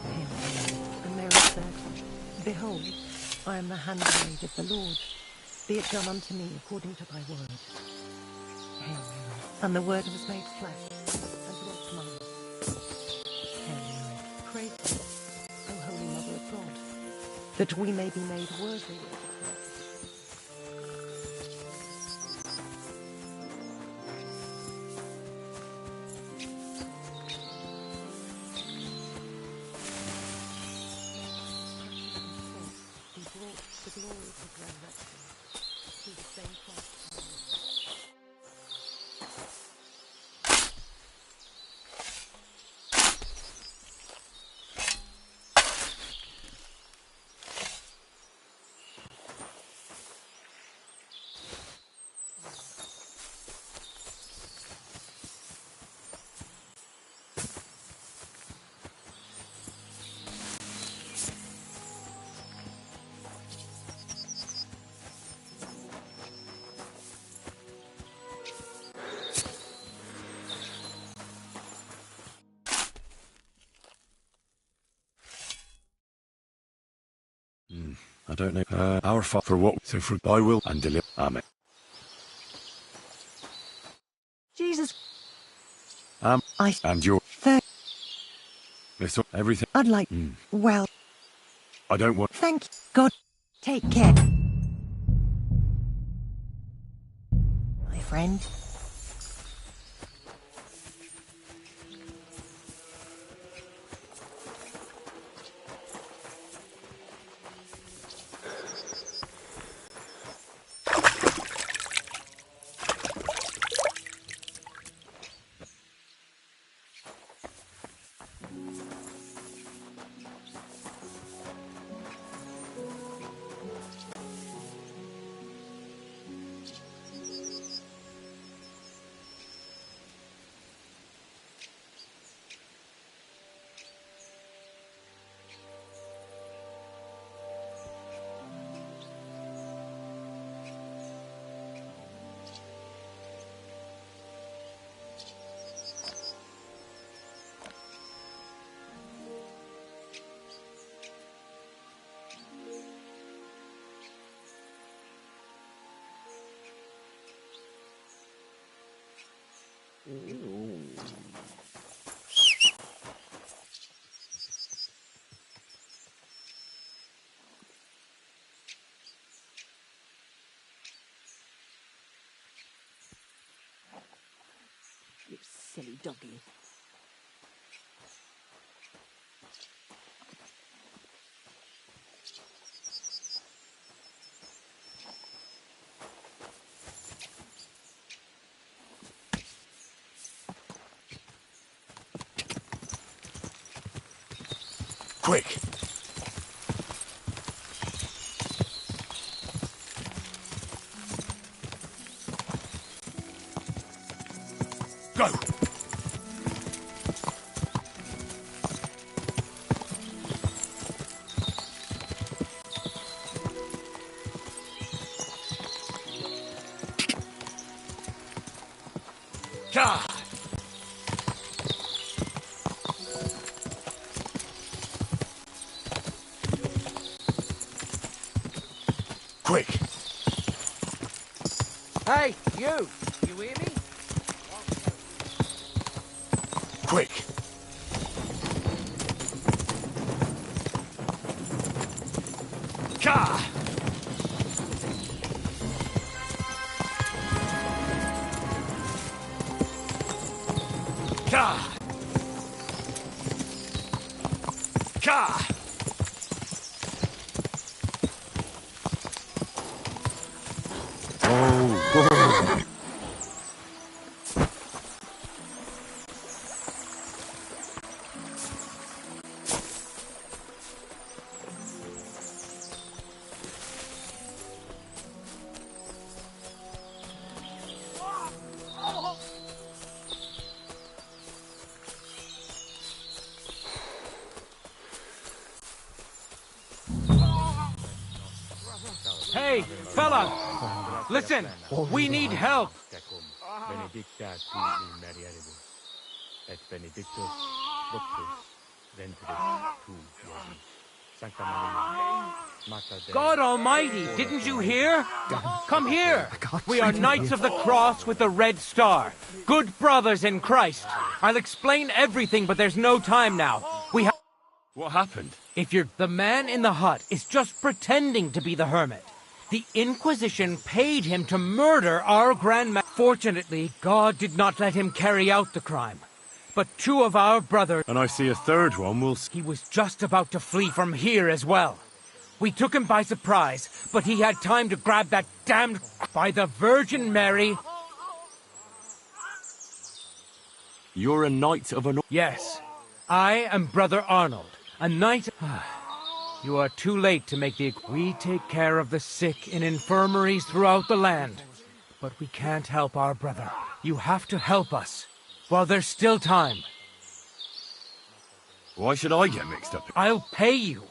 Hail Mary. And Mary said, Behold, I am the handmaid of the Lord. Be it done unto me according to thy word. Hail Mary. And the word was made flesh, and dwelt among us. Hail Mary. Pray for us, O Holy Mother of God, that we may be made worthy of the the glory of his resurrection through the same Christ.
don't know. Our Father, for what? So for thy will and deliver. Amen.
Jesus.
And your... Listen, everything...
I'd like... Well...
I don't want...
Thank you. God. Take care. My friend.
You silly doggy.
Quick! Go! God! Quick!
Hey, you! You hear me?
Quick! Ka! Ka! Ka!
Oh,
Hey, fella! Listen, we need help!
Benedicta tu in Marianibus, et benedictus fructus ventris tu, Iesus. Sancta Maria, Mater Dei.
God Almighty, didn't you hear? Come here! We are Knights of the Cross with the Red Star. Good brothers in Christ. I'll explain everything, but there's no time now.
What happened?
If you're... The man in the hut is just pretending to be the hermit. The Inquisition paid him to murder our grandmaster. Fortunately, God did not let him carry out the crime. But two of our brothers...
And I see a third one will...
He was just about to flee from here as well. We took him by surprise, but he had time to grab that damned... By the Virgin Mary...
You're a knight of an...
Yes. I am Brother Arnold, a knight... You are too late to make the... We take care of the sick in infirmaries throughout the land. But we can't help our brother. You have to help us, while there's still time.
Why should I get mixed up?
I'll pay you.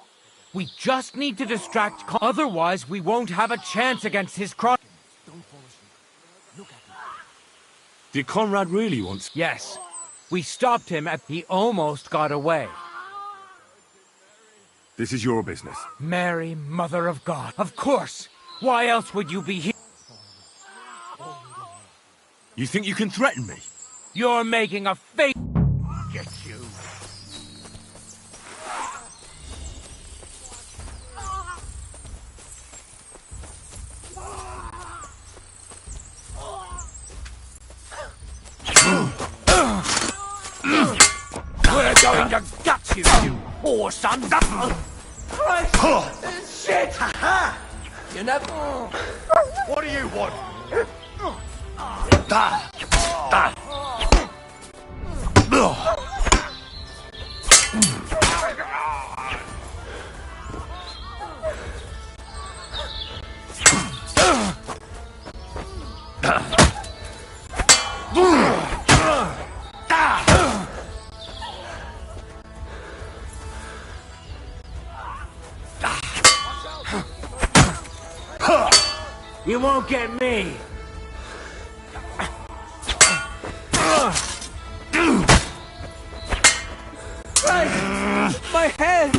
We just need to distract... Otherwise, we won't have a chance against his cross...
Did Conrad really want...
Yes. We stopped him at... He almost got away.
This is your business.
Mary, Mother of God. Of course! Why else would you be here?
You think you can threaten me?
You're making a face. Get you. We're going to gut you, you whore son.
Christ! Shit! You never...
What do you want?
You won't get me. My head!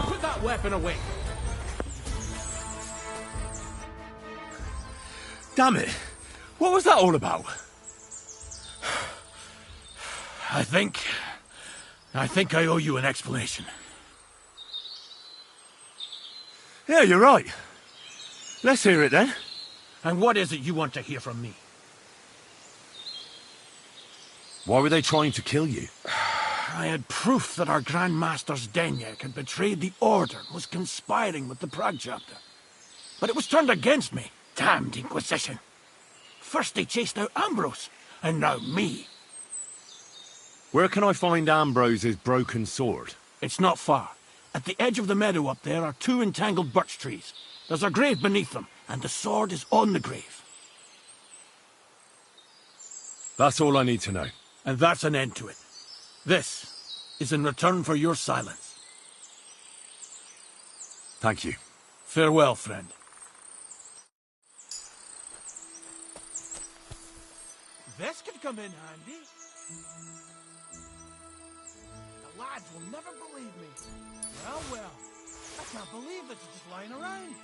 Put that weapon away.
Damn it! What was that all about?
I think I owe you an explanation.
Yeah, you're right. Let's hear it then.
And what is it you want to hear from me?
Why were they trying to kill you?
I had proof that our Grand Master's Denyak had betrayed the Order and was conspiring with the Prague chapter. But it was turned against me. Damned Inquisition. First they chased out Ambrose, and now me.
Where can I find Ambrose's broken sword?
It's not far. At the edge of the meadow up there are 2 entangled birch trees. There's a grave beneath them, and the sword is on the grave.
That's all I need to know.
And that's an end to it. This is in return for your silence.
Thank you.
Farewell, friend. This could come in handy. The lads will never believe me. Well, well. I can't believe this is just lying around.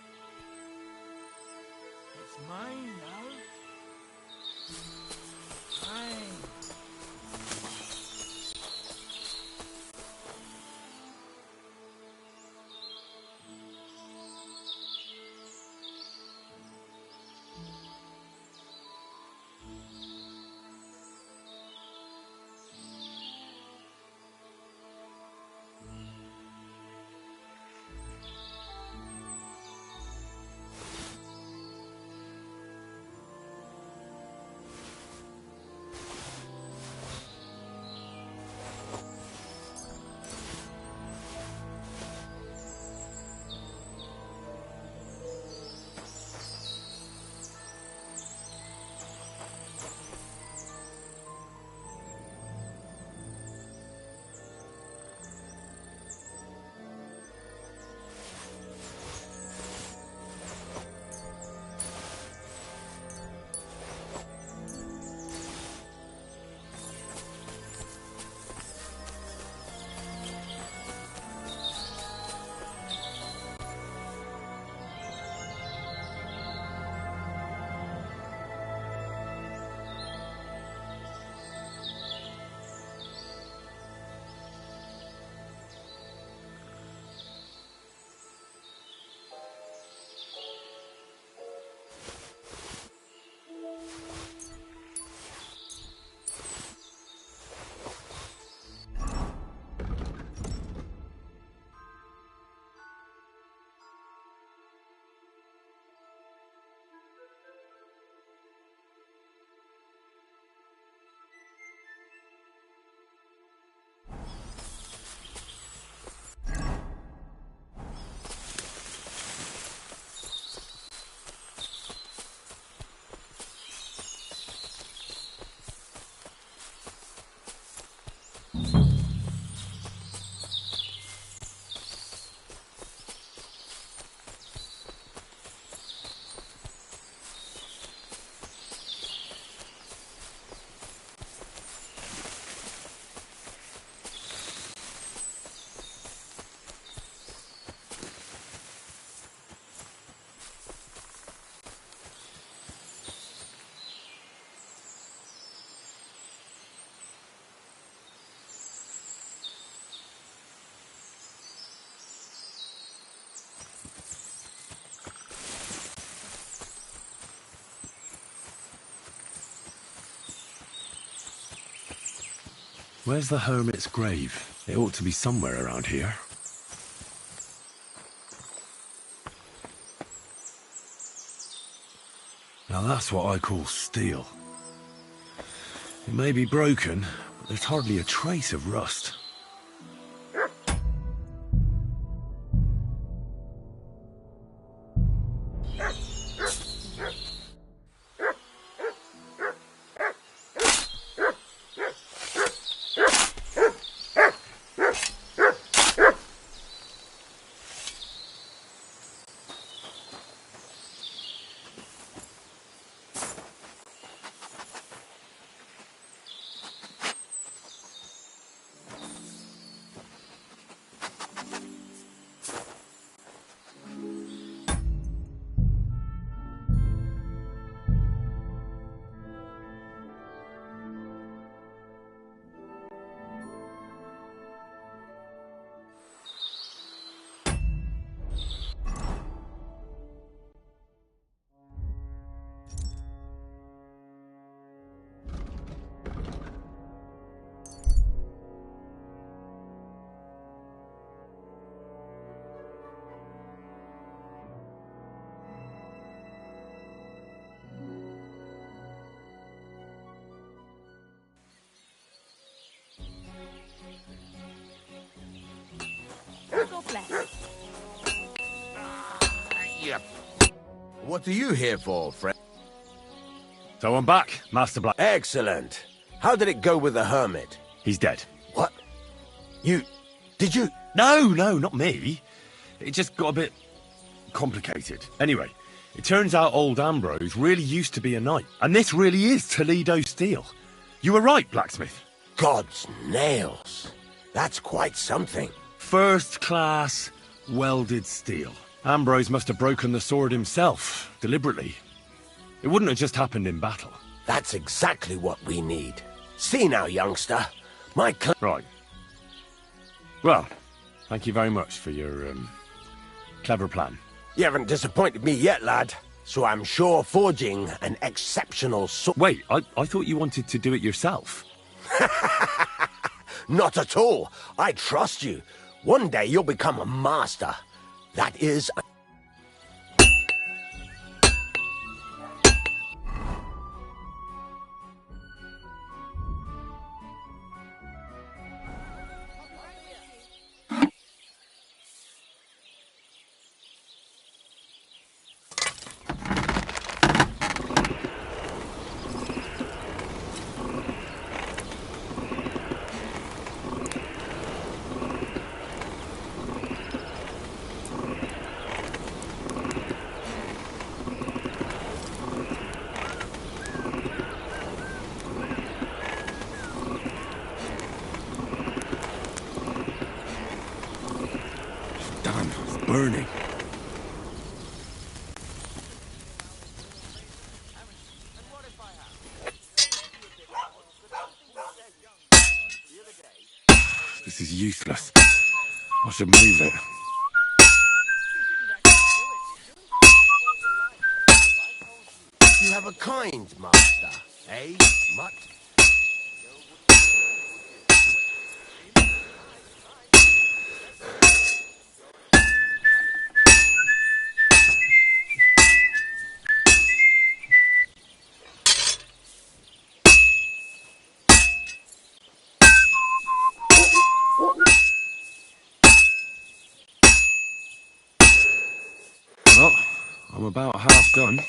It's mine now. Mine.
Where's the hermit's grave? It ought to be somewhere around here. Now that's what I call steel. It may be broken, but there's hardly a trace of rust.
God bless.
Yep. What are you here for, friend?
So I'm back, Master Black.
Excellent. How did it go with the hermit?
He's dead.
What? Did you?
No, not me. It just got a bit complicated. Anyway, it turns out old Ambrose really used to be a knight. And this really is Toledo steel. You were right, blacksmith.
God's nails. That's quite something.
First class welded steel. Ambrose must have broken the sword himself, deliberately. It wouldn't have just happened in battle.
That's exactly what we need. See now, youngster.
Right. Well, thank you very much for your, clever plan.
You haven't disappointed me yet, lad. So I'm sure forging an exceptional sword...
Wait, I thought you wanted to do it yourself.
Not at all. I trust you. One day you'll become a master. That is...
Burning. This is useless. I should move it.
You have a kind master, eh, Mutt?
Well, I'm about half done.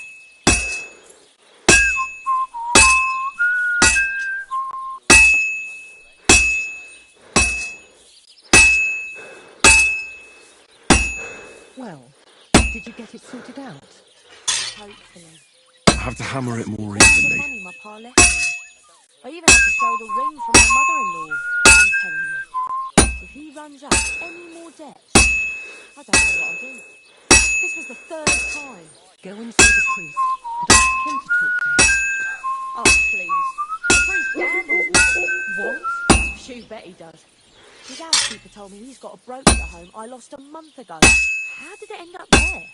Well, did you get it sorted out?
Hopefully.
I have to hammer it more
That's the
evenly.
money my pa left me. I even had to sell the ring from my mother-in-law. I'm telling you, if he runs up any more debts, I don't know what I'll do. This was the third time.
Go and see the priest and ask him to talk to him.
Oh, please. The priest gambles with me. What? Shoo bet he does. His housekeeper told me he's got a brooch at home I lost a month ago. How did it end up there?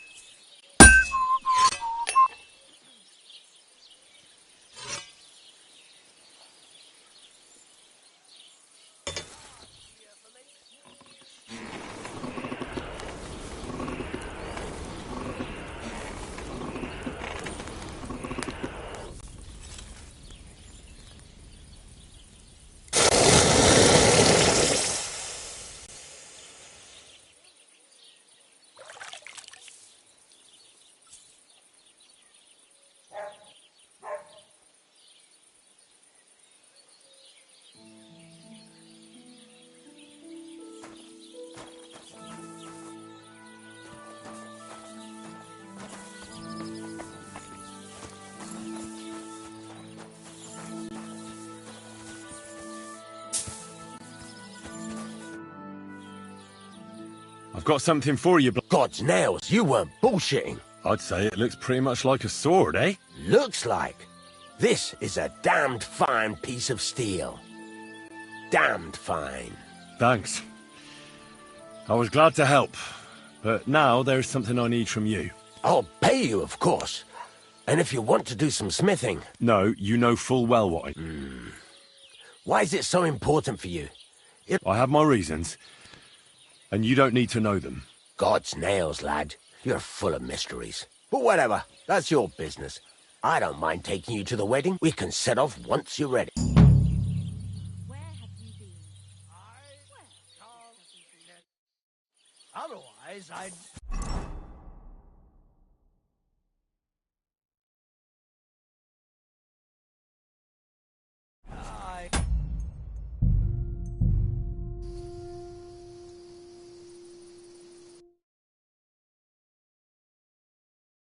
I've got something for you.
God's nails, you weren't bullshitting.
I'd say it looks pretty much like a sword, eh?
Looks like. This is a damned fine piece of steel. Damned fine.
Thanks. I was glad to help, but now there's something I need from you.
I'll pay you, of course. And if you want to do some smithing...
No, you know full well what I...
Why is it so important for you?
I have my reasons, and you don't need to know them.
God's nails, lad. You're full of mysteries. But whatever, that's your business. I don't mind taking you to the wedding. We can set off once you're ready.
Otherwise, I'd...